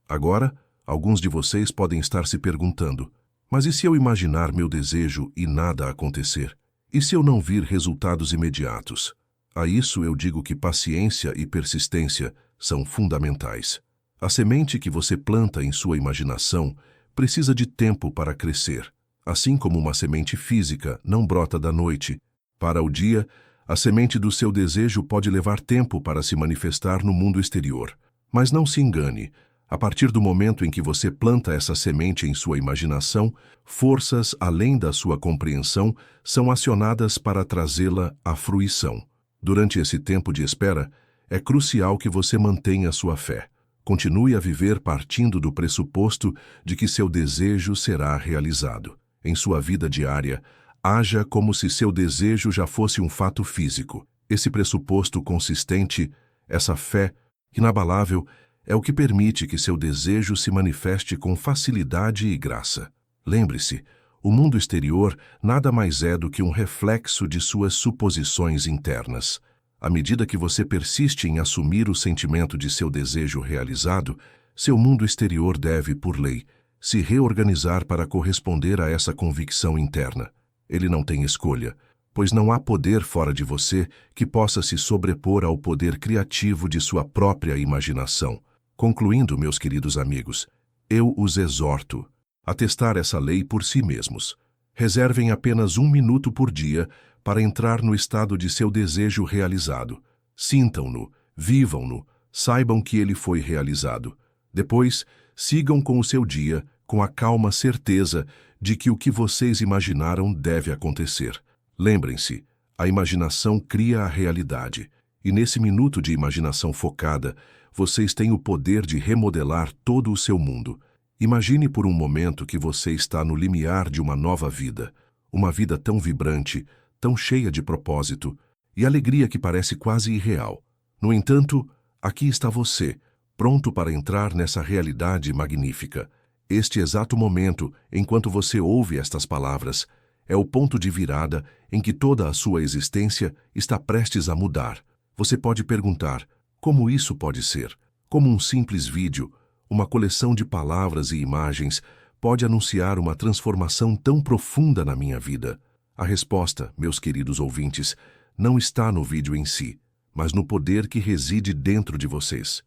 Agora, alguns de vocês podem estar se perguntando, mas e se eu imaginar meu desejo e nada acontecer? E se eu não vir resultados imediatos? A isso eu digo que paciência e persistência são fundamentais. A semente que você planta em sua imaginação precisa de tempo para crescer. Assim como uma semente física não brota da noite para o dia, a semente do seu desejo pode levar tempo para se manifestar no mundo exterior. Mas não se engane, a partir do momento em que você planta essa semente em sua imaginação, forças além da sua compreensão são acionadas para trazê-la à fruição. Durante esse tempo de espera, é crucial que você mantenha sua fé. Continue a viver partindo do pressuposto de que seu desejo será realizado. Em sua vida diária, haja como se seu desejo já fosse um fato físico. Esse pressuposto consistente, essa fé inabalável, é o que permite que seu desejo se manifeste com facilidade e graça. Lembre-se, o mundo exterior nada mais é do que um reflexo de suas suposições internas. À medida que você persiste em assumir o sentimento de seu desejo realizado, seu mundo exterior deve, por lei, se reorganizar para corresponder a essa convicção interna. Ele não tem escolha, pois não há poder fora de você que possa se sobrepor ao poder criativo de sua própria imaginação. Concluindo, meus queridos amigos, eu os exorto a testar essa lei por si mesmos. Reservem apenas 1 minuto por dia para entrar no estado de seu desejo realizado. Sintam-no, vivam-no, saibam que ele foi realizado. Depois, sigam com o seu dia com a calma certeza de que o que vocês imaginaram deve acontecer. Lembrem-se, a imaginação cria a realidade, e nesse minuto de imaginação focada, vocês têm o poder de remodelar todo o seu mundo. Imagine por um momento que você está no limiar de uma nova vida, uma vida tão vibrante, tão cheia de propósito e alegria que parece quase irreal. No entanto, aqui está você, pronto para entrar nessa realidade magnífica. Este exato momento, enquanto você ouve estas palavras, é o ponto de virada em que toda a sua existência está prestes a mudar. Você pode perguntar, como isso pode ser? Como um simples vídeo, uma coleção de palavras e imagens, pode anunciar uma transformação tão profunda na minha vida? A resposta, meus queridos ouvintes, não está no vídeo em si, mas no poder que reside dentro de vocês.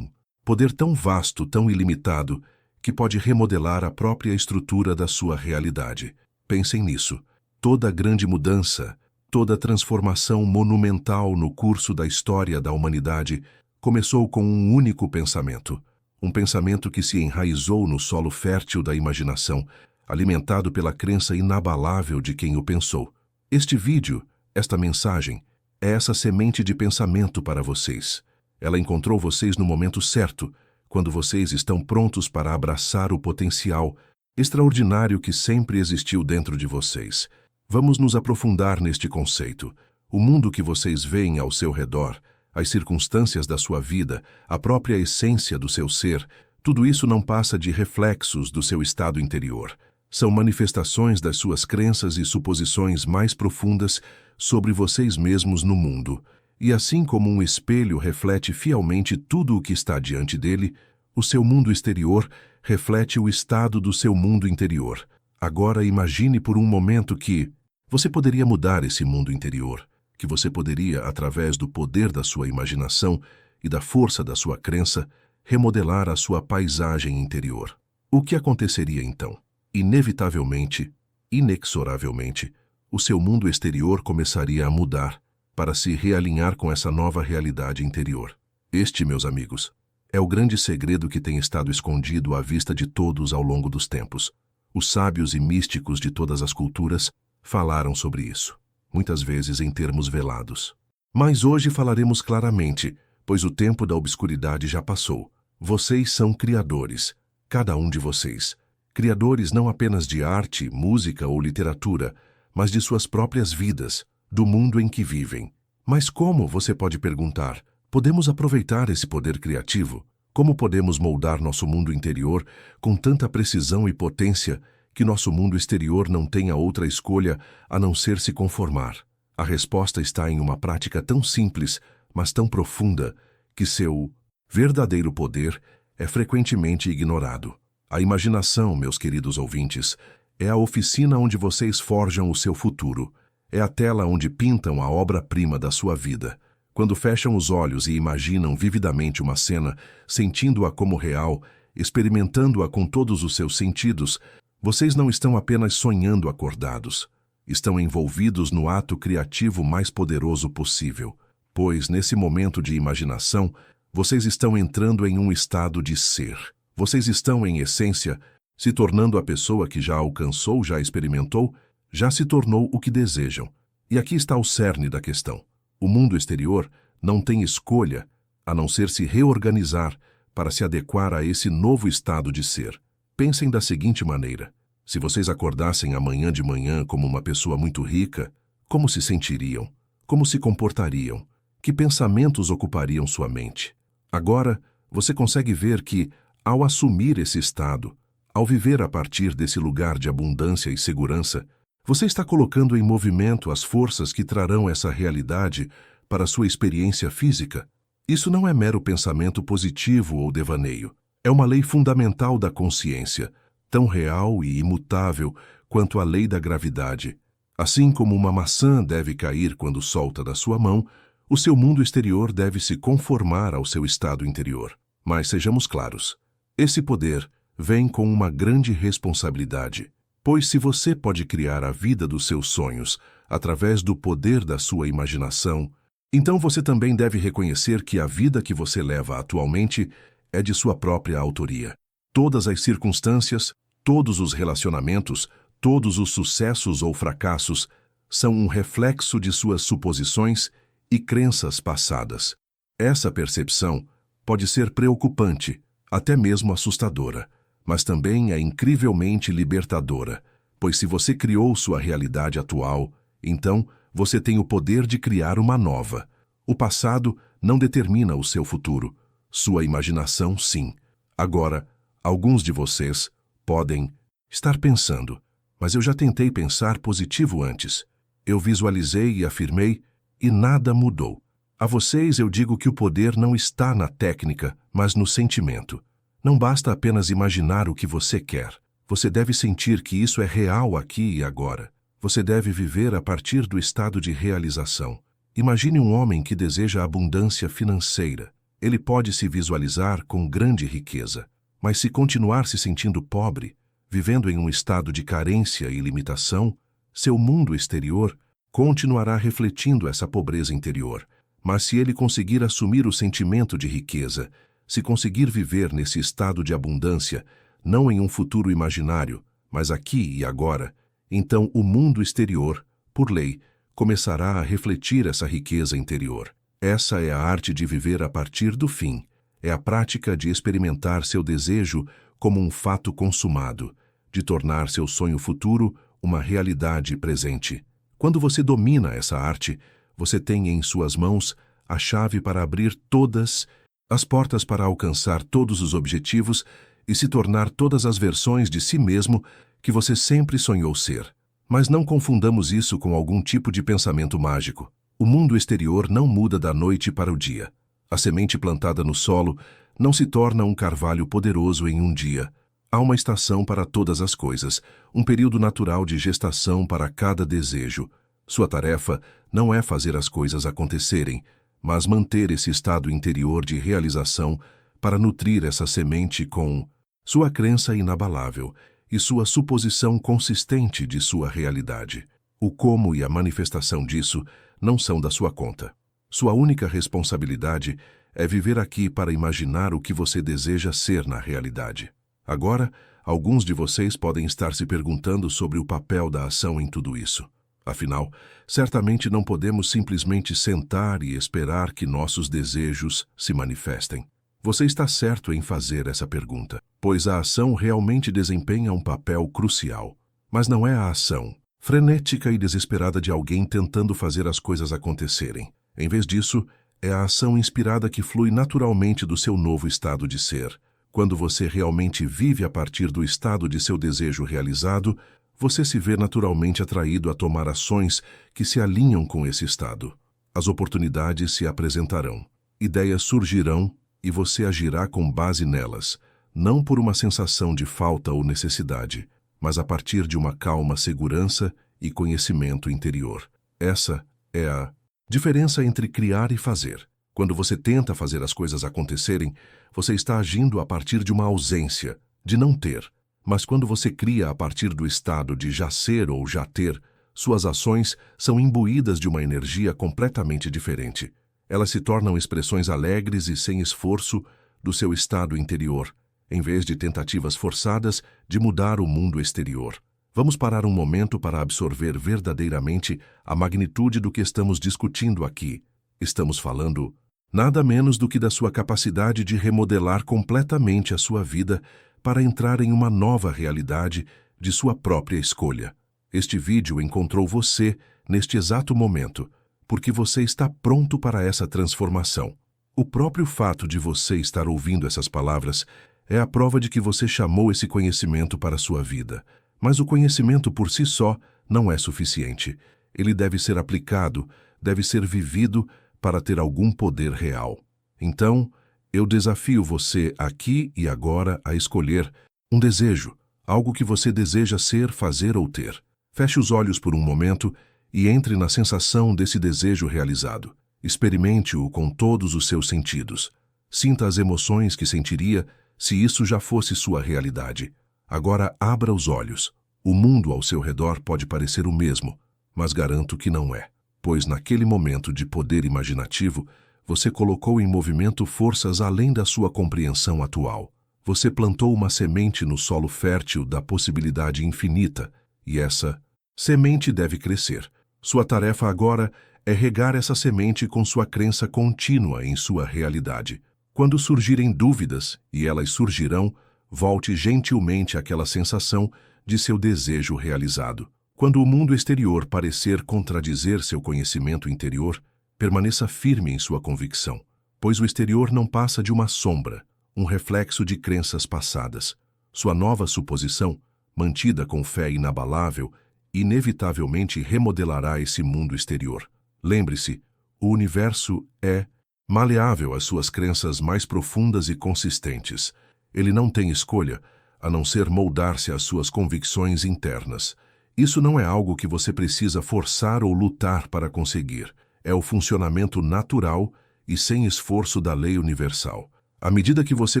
Poder tão vasto, tão ilimitado, que pode remodelar a própria estrutura da sua realidade. Pensem nisso. Toda grande mudança, toda transformação monumental no curso da história da humanidade começou com um único pensamento. Um pensamento que se enraizou no solo fértil da imaginação, alimentado pela crença inabalável de quem o pensou. Este vídeo, esta mensagem, é essa semente de pensamento para vocês. Ela encontrou vocês no momento certo, quando vocês estão prontos para abraçar o potencial extraordinário que sempre existiu dentro de vocês. Vamos nos aprofundar neste conceito. O mundo que vocês veem ao seu redor, as circunstâncias da sua vida, a própria essência do seu ser, tudo isso não passa de reflexos do seu estado interior. São manifestações das suas crenças e suposições mais profundas sobre vocês mesmos no mundo. E assim como um espelho reflete fielmente tudo o que está diante dele, o seu mundo exterior reflete o estado do seu mundo interior. Agora imagine por um momento que você poderia mudar esse mundo interior, que você poderia, através do poder da sua imaginação e da força da sua crença, remodelar a sua paisagem interior. O que aconteceria então? Inevitavelmente, inexoravelmente, o seu mundo exterior começaria a mudar para se realinhar com essa nova realidade interior. Este, meus amigos, é o grande segredo que tem estado escondido à vista de todos ao longo dos tempos. Os sábios e místicos de todas as culturas falaram sobre isso, muitas vezes em termos velados. Mas hoje falaremos claramente, pois o tempo da obscuridade já passou. Vocês são criadores, cada um de vocês. Criadores não apenas de arte, música ou literatura, mas de suas próprias vidas, do mundo em que vivem. Mas como, você pode perguntar, podemos aproveitar esse poder criativo? Como podemos moldar nosso mundo interior com tanta precisão e potência que nosso mundo exterior não tenha outra escolha a não ser se conformar? A resposta está em uma prática tão simples, mas tão profunda, que seu verdadeiro poder é frequentemente ignorado. A imaginação, meus queridos ouvintes, é a oficina onde vocês forjam o seu futuro. É a tela onde pintam a obra-prima da sua vida. Quando fecham os olhos e imaginam vividamente uma cena, sentindo-a como real, experimentando-a com todos os seus sentidos, vocês não estão apenas sonhando acordados. Estão envolvidos no ato criativo mais poderoso possível, pois, nesse momento de imaginação, vocês estão entrando em um estado de ser. Vocês estão, em essência, se tornando a pessoa que já alcançou, já experimentou, já se tornou o que desejam. E aqui está o cerne da questão. O mundo exterior não tem escolha a não ser se reorganizar para se adequar a esse novo estado de ser. Pensem da seguinte maneira: se vocês acordassem amanhã de manhã como uma pessoa muito rica, como se sentiriam? Como se comportariam? Que pensamentos ocupariam sua mente? Agora, você consegue ver que, ao assumir esse estado, ao viver a partir desse lugar de abundância e segurança, você está colocando em movimento as forças que trarão essa realidade para a sua experiência física. Isso não é mero pensamento positivo ou devaneio. É uma lei fundamental da consciência, tão real e imutável quanto a lei da gravidade. Assim como uma maçã deve cair quando solta da sua mão, o seu mundo exterior deve se conformar ao seu estado interior. Mas sejamos claros, esse poder vem com uma grande responsabilidade, pois se você pode criar a vida dos seus sonhos através do poder da sua imaginação, então você também deve reconhecer que a vida que você leva atualmente é de sua própria autoria. Todas as circunstâncias, todos os relacionamentos, todos os sucessos ou fracassos são um reflexo de suas suposições e crenças passadas. Essa percepção pode ser preocupante, até mesmo assustadora, mas também é incrivelmente libertadora, pois se você criou sua realidade atual, então você tem o poder de criar uma nova. O passado não determina o seu futuro, sua imaginação sim. Agora, alguns de vocês podem estar pensando, mas eu já tentei pensar positivo antes. Eu visualizei e afirmei, e nada mudou. A vocês eu digo que o poder não está na técnica, mas no sentimento. Não basta apenas imaginar o que você quer. Você deve sentir que isso é real aqui e agora. Você deve viver a partir do estado de realização. Imagine um homem que deseja abundância financeira. Ele pode se visualizar com grande riqueza. Mas se continuar se sentindo pobre, vivendo em um estado de carência e limitação, seu mundo exterior continuará refletindo essa pobreza interior. Mas se ele conseguir assumir o sentimento de riqueza, se conseguir viver nesse estado de abundância, não em um futuro imaginário, mas aqui e agora, então o mundo exterior, por lei, começará a refletir essa riqueza interior. Essa é a arte de viver a partir do fim. É a prática de experimentar seu desejo como um fato consumado, de tornar seu sonho futuro uma realidade presente. Quando você domina essa arte, você tem em suas mãos a chave para abrir todas as portas para alcançar todos os objetivos e se tornar todas as versões de si mesmo que você sempre sonhou ser. Mas não confundamos isso com algum tipo de pensamento mágico. O mundo exterior não muda da noite para o dia. A semente plantada no solo não se torna um carvalho poderoso em um dia. Há uma estação para todas as coisas, um período natural de gestação para cada desejo. Sua tarefa não é fazer as coisas acontecerem, mas manter esse estado interior de realização para nutrir essa semente com sua crença inabalável e sua suposição consistente de sua realidade. O como e a manifestação disso não são da sua conta. Sua única responsabilidade é viver aqui para imaginar o que você deseja ser na realidade. Agora, alguns de vocês podem estar se perguntando sobre o papel da ação em tudo isso. Afinal, certamente não podemos simplesmente sentar e esperar que nossos desejos se manifestem. Você está certo em fazer essa pergunta, pois a ação realmente desempenha um papel crucial. Mas não é a ação frenética e desesperada de alguém tentando fazer as coisas acontecerem. Em vez disso, é a ação inspirada que flui naturalmente do seu novo estado de ser. Quando você realmente vive a partir do estado de seu desejo realizado, você se vê naturalmente atraído a tomar ações que se alinham com esse estado. As oportunidades se apresentarão, ideias surgirão e você agirá com base nelas, não por uma sensação de falta ou necessidade, mas a partir de uma calma segurança e conhecimento interior. Essa é a diferença entre criar e fazer. Quando você tenta fazer as coisas acontecerem, você está agindo a partir de uma ausência, de não ter. Mas quando você cria a partir do estado de já ser ou já ter, suas ações são imbuídas de uma energia completamente diferente. Elas se tornam expressões alegres e sem esforço do seu estado interior, em vez de tentativas forçadas de mudar o mundo exterior. Vamos parar um momento para absorver verdadeiramente a magnitude do que estamos discutindo aqui. Estamos falando nada menos do que da sua capacidade de remodelar completamente a sua vida para entrar em uma nova realidade de sua própria escolha. Este vídeo encontrou você neste exato momento, porque você está pronto para essa transformação. O próprio fato de você estar ouvindo essas palavras é a prova de que você chamou esse conhecimento para a sua vida. Mas o conhecimento por si só não é suficiente. Ele deve ser aplicado, deve ser vivido para ter algum poder real. Então, eu desafio você aqui e agora a escolher um desejo, algo que você deseja ser, fazer ou ter. Feche os olhos por um momento e entre na sensação desse desejo realizado. Experimente-o com todos os seus sentidos. Sinta as emoções que sentiria se isso já fosse sua realidade. Agora abra os olhos. O mundo ao seu redor pode parecer o mesmo, mas garanto que não é, pois naquele momento de poder imaginativo, você colocou em movimento forças além da sua compreensão atual. Você plantou uma semente no solo fértil da possibilidade infinita, e essa semente deve crescer. Sua tarefa agora é regar essa semente com sua crença contínua em sua realidade. Quando surgirem dúvidas, e elas surgirão, volte gentilmente àquela sensação de seu desejo realizado. Quando o mundo exterior parecer contradizer seu conhecimento interior, permaneça firme em sua convicção, pois o exterior não passa de uma sombra, um reflexo de crenças passadas. Sua nova suposição, mantida com fé inabalável, inevitavelmente remodelará esse mundo exterior. Lembre-se, o universo é maleável às suas crenças mais profundas e consistentes. Ele não tem escolha, a não ser moldar-se às suas convicções internas. Isso não é algo que você precisa forçar ou lutar para conseguir. É o funcionamento natural e sem esforço da lei universal. À medida que você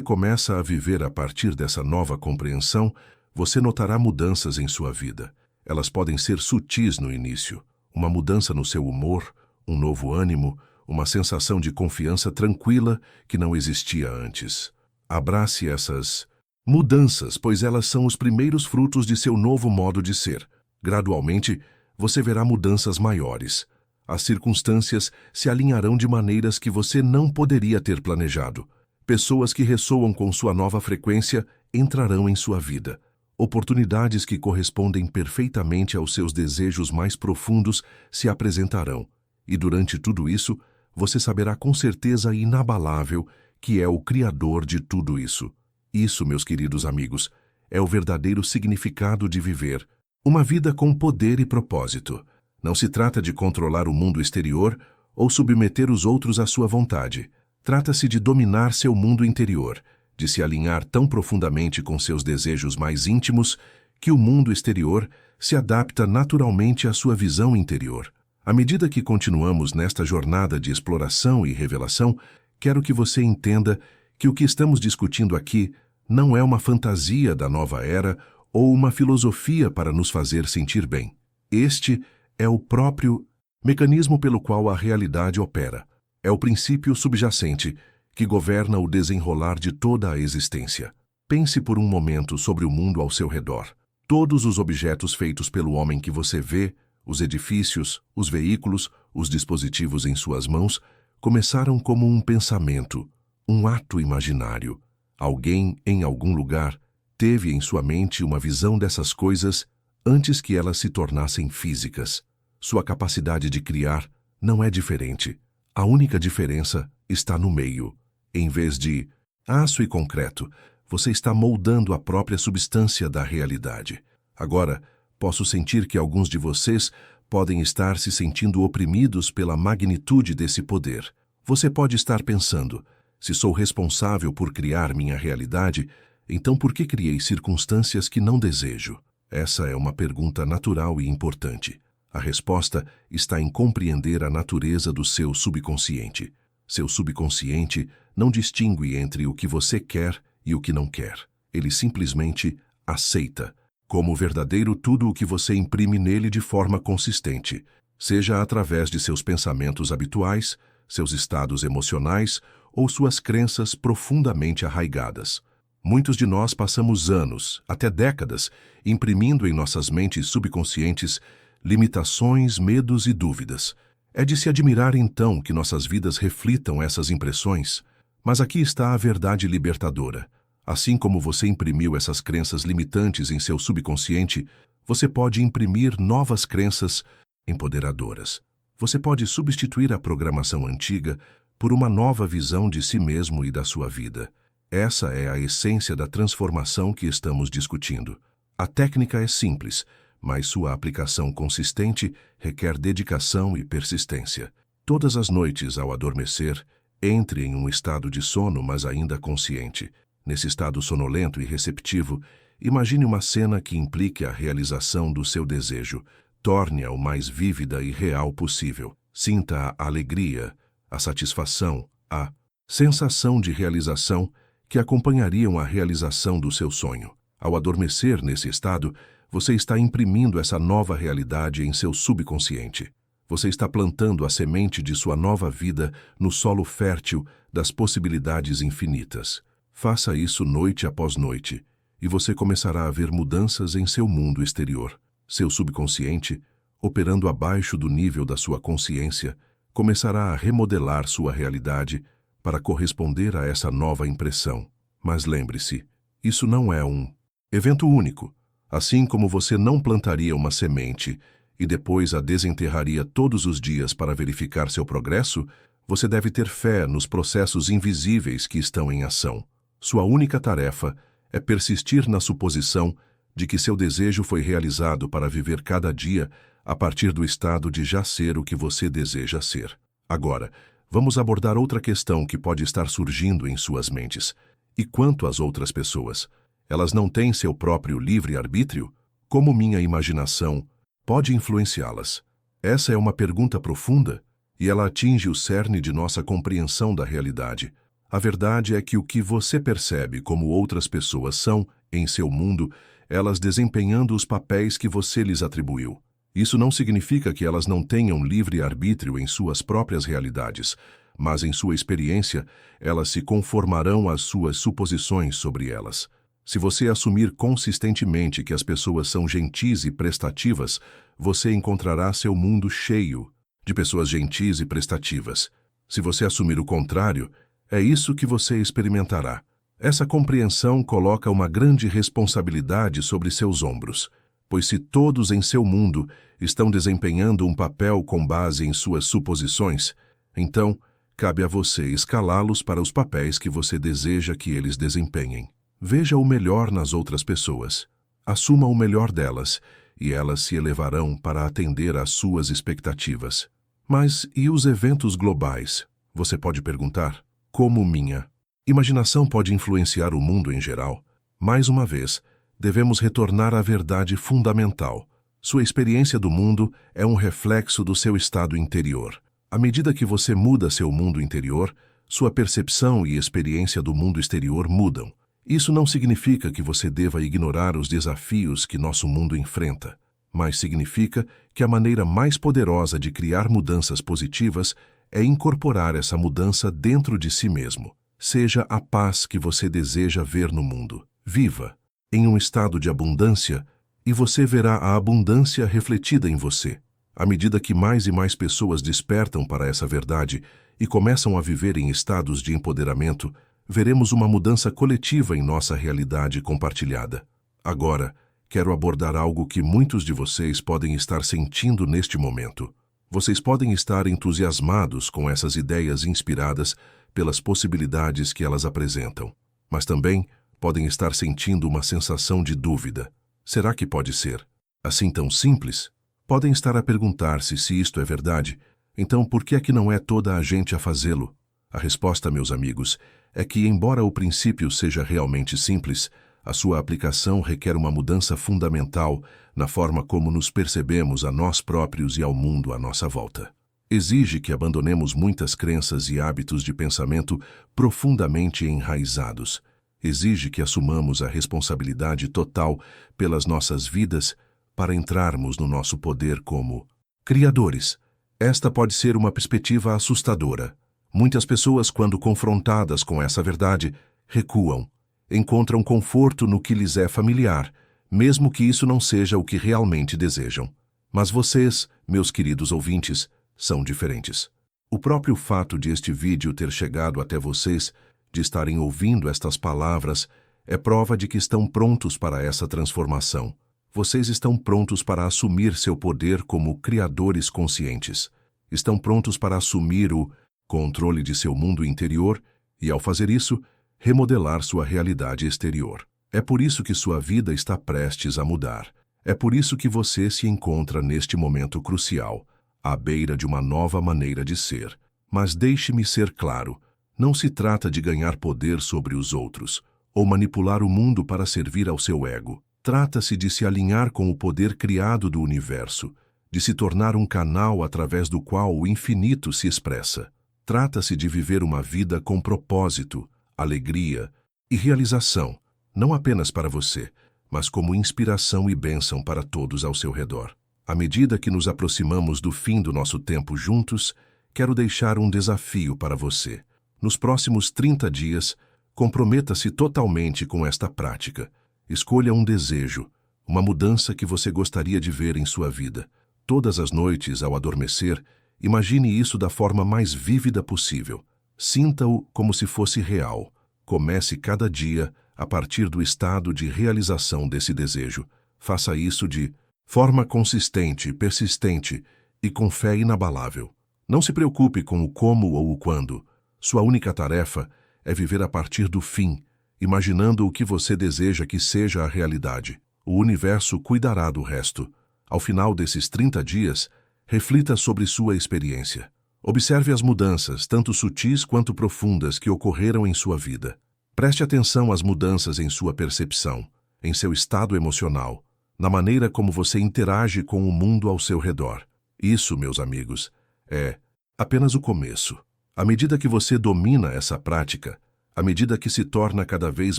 começa a viver a partir dessa nova compreensão, você notará mudanças em sua vida. Elas podem ser sutis no início, uma mudança no seu humor, um novo ânimo, uma sensação de confiança tranquila que não existia antes. Abrace essas mudanças, pois elas são os primeiros frutos de seu novo modo de ser. Gradualmente, você verá mudanças maiores. As circunstâncias se alinharão de maneiras que você não poderia ter planejado. Pessoas que ressoam com sua nova frequência entrarão em sua vida. Oportunidades que correspondem perfeitamente aos seus desejos mais profundos se apresentarão. E durante tudo isso, você saberá com certeza inabalável que é o Criador de tudo isso. Isso, meus queridos amigos, é o verdadeiro significado de viver uma vida com poder e propósito. Não se trata de controlar o mundo exterior ou submeter os outros à sua vontade. Trata-se de dominar seu mundo interior, de se alinhar tão profundamente com seus desejos mais íntimos que o mundo exterior se adapta naturalmente à sua visão interior. À medida que continuamos nesta jornada de exploração e revelação, quero que você entenda que o que estamos discutindo aqui não é uma fantasia da nova era ou uma filosofia para nos fazer sentir bem. Este é o próprio mecanismo pelo qual a realidade opera. É o princípio subjacente que governa o desenrolar de toda a existência. Pense por um momento sobre o mundo ao seu redor. Todos os objetos feitos pelo homem que você vê, os edifícios, os veículos, os dispositivos em suas mãos, começaram como um pensamento, um ato imaginário. Alguém, em algum lugar, teve em sua mente uma visão dessas coisas antes que elas se tornassem físicas. Sua capacidade de criar não é diferente. A única diferença está no meio. Em vez de aço e concreto, você está moldando a própria substância da realidade. Agora, posso sentir que alguns de vocês podem estar se sentindo oprimidos pela magnitude desse poder. Você pode estar pensando, se sou responsável por criar minha realidade, então por que criei circunstâncias que não desejo? Essa é uma pergunta natural e importante. A resposta está em compreender a natureza do seu subconsciente. Seu subconsciente não distingue entre o que você quer e o que não quer. Ele simplesmente aceita, como verdadeiro, tudo o que você imprime nele de forma consistente, seja através de seus pensamentos habituais, seus estados emocionais ou suas crenças profundamente arraigadas. Muitos de nós passamos anos, até décadas, imprimindo em nossas mentes subconscientes limitações, medos e dúvidas. É de se admirar, então, que nossas vidas reflitam essas impressões. Mas aqui está a verdade libertadora. Assim como você imprimiu essas crenças limitantes em seu subconsciente, você pode imprimir novas crenças empoderadoras. Você pode substituir a programação antiga por uma nova visão de si mesmo e da sua vida. Essa é a essência da transformação que estamos discutindo. A técnica é simples, mas sua aplicação consistente requer dedicação e persistência. Todas as noites, ao adormecer, entre em um estado de sono, mas ainda consciente. Nesse estado sonolento e receptivo, imagine uma cena que implique a realização do seu desejo. Torne-a o mais vívida e real possível. Sinta a alegria, a satisfação, a sensação de realização que acompanhariam a realização do seu sonho. Ao adormecer nesse estado, você está imprimindo essa nova realidade em seu subconsciente. Você está plantando a semente de sua nova vida no solo fértil das possibilidades infinitas. Faça isso noite após noite, e você começará a ver mudanças em seu mundo exterior. Seu subconsciente, operando abaixo do nível da sua consciência, começará a remodelar sua realidade para corresponder a essa nova impressão. Mas lembre-se, isso não é um evento único. Assim como você não plantaria uma semente e depois a desenterraria todos os dias para verificar seu progresso, você deve ter fé nos processos invisíveis que estão em ação. Sua única tarefa é persistir na suposição de que seu desejo foi realizado para viver cada dia a partir do estado de já ser o que você deseja ser. Agora, vamos abordar outra questão que pode estar surgindo em suas mentes. E quanto às outras pessoas? Elas não têm seu próprio livre-arbítrio? Como minha imaginação pode influenciá-las? Essa é uma pergunta profunda, e ela atinge o cerne de nossa compreensão da realidade. A verdade é que o que você percebe como outras pessoas são, em seu mundo, elas desempenhando os papéis que você lhes atribuiu. Isso não significa que elas não tenham livre arbítrio em suas próprias realidades, mas em sua experiência, elas se conformarão às suas suposições sobre elas. Se você assumir consistentemente que as pessoas são gentis e prestativas, você encontrará seu mundo cheio de pessoas gentis e prestativas. Se você assumir o contrário, é isso que você experimentará. Essa compreensão coloca uma grande responsabilidade sobre seus ombros, pois se todos em seu mundo estão desempenhando um papel com base em suas suposições, então cabe a você escalá-los para os papéis que você deseja que eles desempenhem. Veja o melhor nas outras pessoas. Assuma o melhor delas, e elas se elevarão para atender às suas expectativas. Mas e os eventos globais? Você pode perguntar. Como minha imaginação pode influenciar o mundo em geral? Mais uma vez, devemos retornar à verdade fundamental. Sua experiência do mundo é um reflexo do seu estado interior. À medida que você muda seu mundo interior, sua percepção e experiência do mundo exterior mudam. Isso não significa que você deva ignorar os desafios que nosso mundo enfrenta, mas significa que a maneira mais poderosa de criar mudanças positivas é incorporar essa mudança dentro de si mesmo. Seja a paz que você deseja ver no mundo. Viva em um estado de abundância e você verá a abundância refletida em você. À medida que mais e mais pessoas despertam para essa verdade e começam a viver em estados de empoderamento, veremos uma mudança coletiva em nossa realidade compartilhada. Agora, quero abordar algo que muitos de vocês podem estar sentindo neste momento. Vocês podem estar entusiasmados com essas ideias inspiradas pelas possibilidades que elas apresentam, mas também podem estar sentindo uma sensação de dúvida. Será que pode ser assim tão simples? Podem estar a perguntar-se se isto é verdade. Então, por que é que não é toda a gente a fazê-lo? A resposta, meus amigos, é que, embora o princípio seja realmente simples, a sua aplicação requer uma mudança fundamental na forma como nos percebemos a nós próprios e ao mundo à nossa volta. Exige que abandonemos muitas crenças e hábitos de pensamento profundamente enraizados. Exige que assumamos a responsabilidade total pelas nossas vidas para entrarmos no nosso poder como criadores. Esta pode ser uma perspectiva assustadora. Muitas pessoas, quando confrontadas com essa verdade, recuam. Encontram conforto no que lhes é familiar, mesmo que isso não seja o que realmente desejam. Mas vocês, meus queridos ouvintes, são diferentes. O próprio fato de este vídeo ter chegado até vocês, de estarem ouvindo estas palavras, é prova de que estão prontos para essa transformação. Vocês estão prontos para assumir seu poder como criadores conscientes. Estão prontos para assumir o controle de seu mundo interior e, ao fazer isso, remodelar sua realidade exterior. É por isso que sua vida está prestes a mudar. É por isso que você se encontra neste momento crucial, à beira de uma nova maneira de ser. Mas deixe-me ser claro, não se trata de ganhar poder sobre os outros, ou manipular o mundo para servir ao seu ego. Trata-se de se alinhar com o poder criado do universo, de se tornar um canal através do qual o infinito se expressa. Trata-se de viver uma vida com propósito, alegria e realização, não apenas para você, mas como inspiração e bênção para todos ao seu redor. À medida que nos aproximamos do fim do nosso tempo juntos, quero deixar um desafio para você. Nos próximos 30 dias, comprometa-se totalmente com esta prática. Escolha um desejo, uma mudança que você gostaria de ver em sua vida. Todas as noites, ao adormecer, imagine isso da forma mais vívida possível. Sinta-o como se fosse real. Comece cada dia a partir do estado de realização desse desejo. Faça isso de forma consistente, persistente e com fé inabalável. Não se preocupe com o como ou o quando. Sua única tarefa é viver a partir do fim, imaginando o que você deseja que seja a realidade. O universo cuidará do resto. Ao final desses 30 dias, reflita sobre sua experiência. Observe as mudanças, tanto sutis quanto profundas, que ocorreram em sua vida. Preste atenção às mudanças em sua percepção, em seu estado emocional, na maneira como você interage com o mundo ao seu redor. Isso, meus amigos, é apenas o começo. À medida que você domina essa prática, à medida que se torna cada vez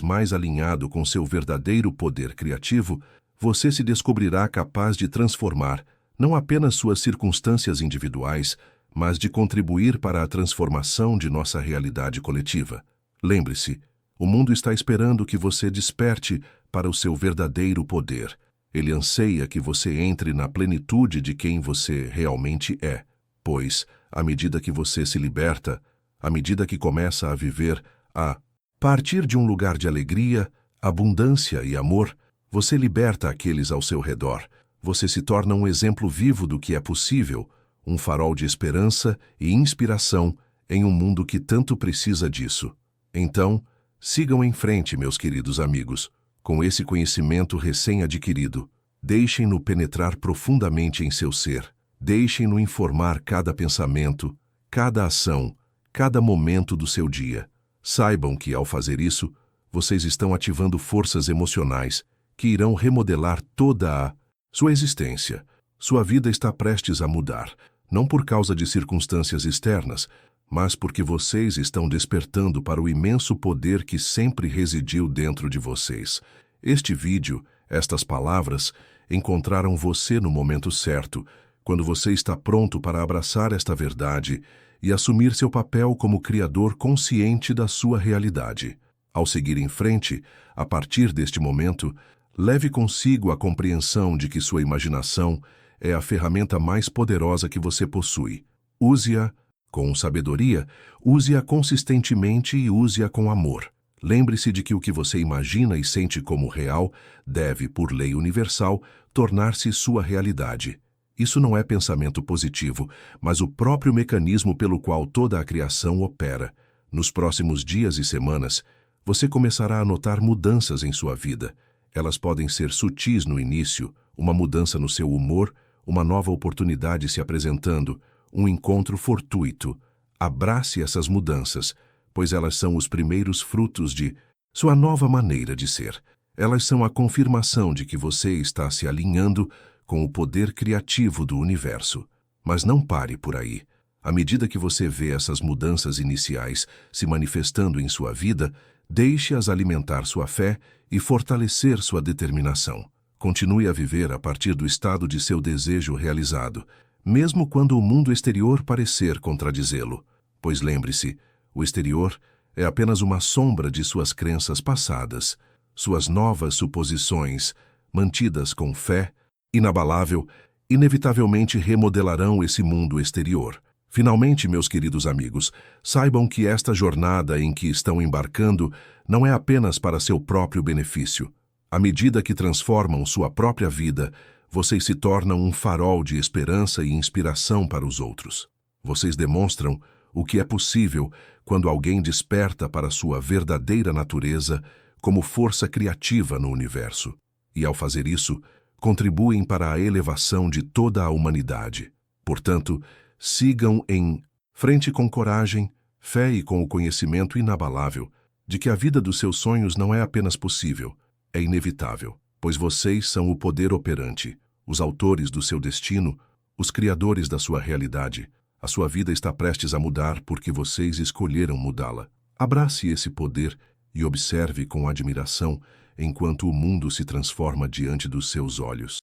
mais alinhado com seu verdadeiro poder criativo, você se descobrirá capaz de transformar não apenas suas circunstâncias individuais, mas de contribuir para a transformação de nossa realidade coletiva. Lembre-se, o mundo está esperando que você desperte para o seu verdadeiro poder. Ele anseia que você entre na plenitude de quem você realmente é, pois, à medida que você se liberta, à medida que começa a viver a partir de um lugar de alegria, abundância e amor, você liberta aqueles ao seu redor. Você se torna um exemplo vivo do que é possível, um farol de esperança e inspiração em um mundo que tanto precisa disso. Então, sigam em frente, meus queridos amigos, com esse conhecimento recém-adquirido. Deixem-no penetrar profundamente em seu ser. Deixem-no informar cada pensamento, cada ação, cada momento do seu dia. Saibam que, ao fazer isso, vocês estão ativando forças emocionais que irão remodelar toda a sua existência. Sua vida está prestes a mudar, não por causa de circunstâncias externas, mas porque vocês estão despertando para o imenso poder que sempre residiu dentro de vocês. Este vídeo, estas palavras, encontraram você no momento certo, quando você está pronto para abraçar esta verdade e assumir seu papel como criador consciente da sua realidade. Ao seguir em frente, a partir deste momento, leve consigo a compreensão de que sua imaginação é a ferramenta mais poderosa que você possui. Use-a com sabedoria, use-a consistentemente e use-a com amor. Lembre-se de que o que você imagina e sente como real deve, por lei universal, tornar-se sua realidade. Isso não é pensamento positivo, mas o próprio mecanismo pelo qual toda a criação opera. Nos próximos dias e semanas, você começará a notar mudanças em sua vida. Elas podem ser sutis no início, uma mudança no seu humor, uma nova oportunidade se apresentando, um encontro fortuito. Abrace essas mudanças, pois elas são os primeiros frutos de sua nova maneira de ser. Elas são a confirmação de que você está se alinhando com o poder criativo do universo. Mas não pare por aí. À medida que você vê essas mudanças iniciais se manifestando em sua vida, deixe-as alimentar sua fé e fortalecer sua determinação. Continue a viver a partir do estado de seu desejo realizado, mesmo quando o mundo exterior parecer contradizê-lo. Pois lembre-se, o exterior é apenas uma sombra de suas crenças passadas. Suas novas suposições, mantidas com fé inabalável, inevitavelmente remodelarão esse mundo exterior. Finalmente, meus queridos amigos, saibam que esta jornada em que estão embarcando não é apenas para seu próprio benefício. À medida que transformam sua própria vida, vocês se tornam um farol de esperança e inspiração para os outros. Vocês demonstram o que é possível quando alguém desperta para sua verdadeira natureza como força criativa no universo. E, ao fazer isso, contribuem para a elevação de toda a humanidade. Portanto, sigam em frente com coragem, fé e com o conhecimento inabalável de que a vida dos seus sonhos não é apenas possível, é inevitável, pois vocês são o poder operante, os autores do seu destino, os criadores da sua realidade. A sua vida está prestes a mudar porque vocês escolheram mudá-la. Abrace esse poder e observe com admiração enquanto o mundo se transforma diante dos seus olhos.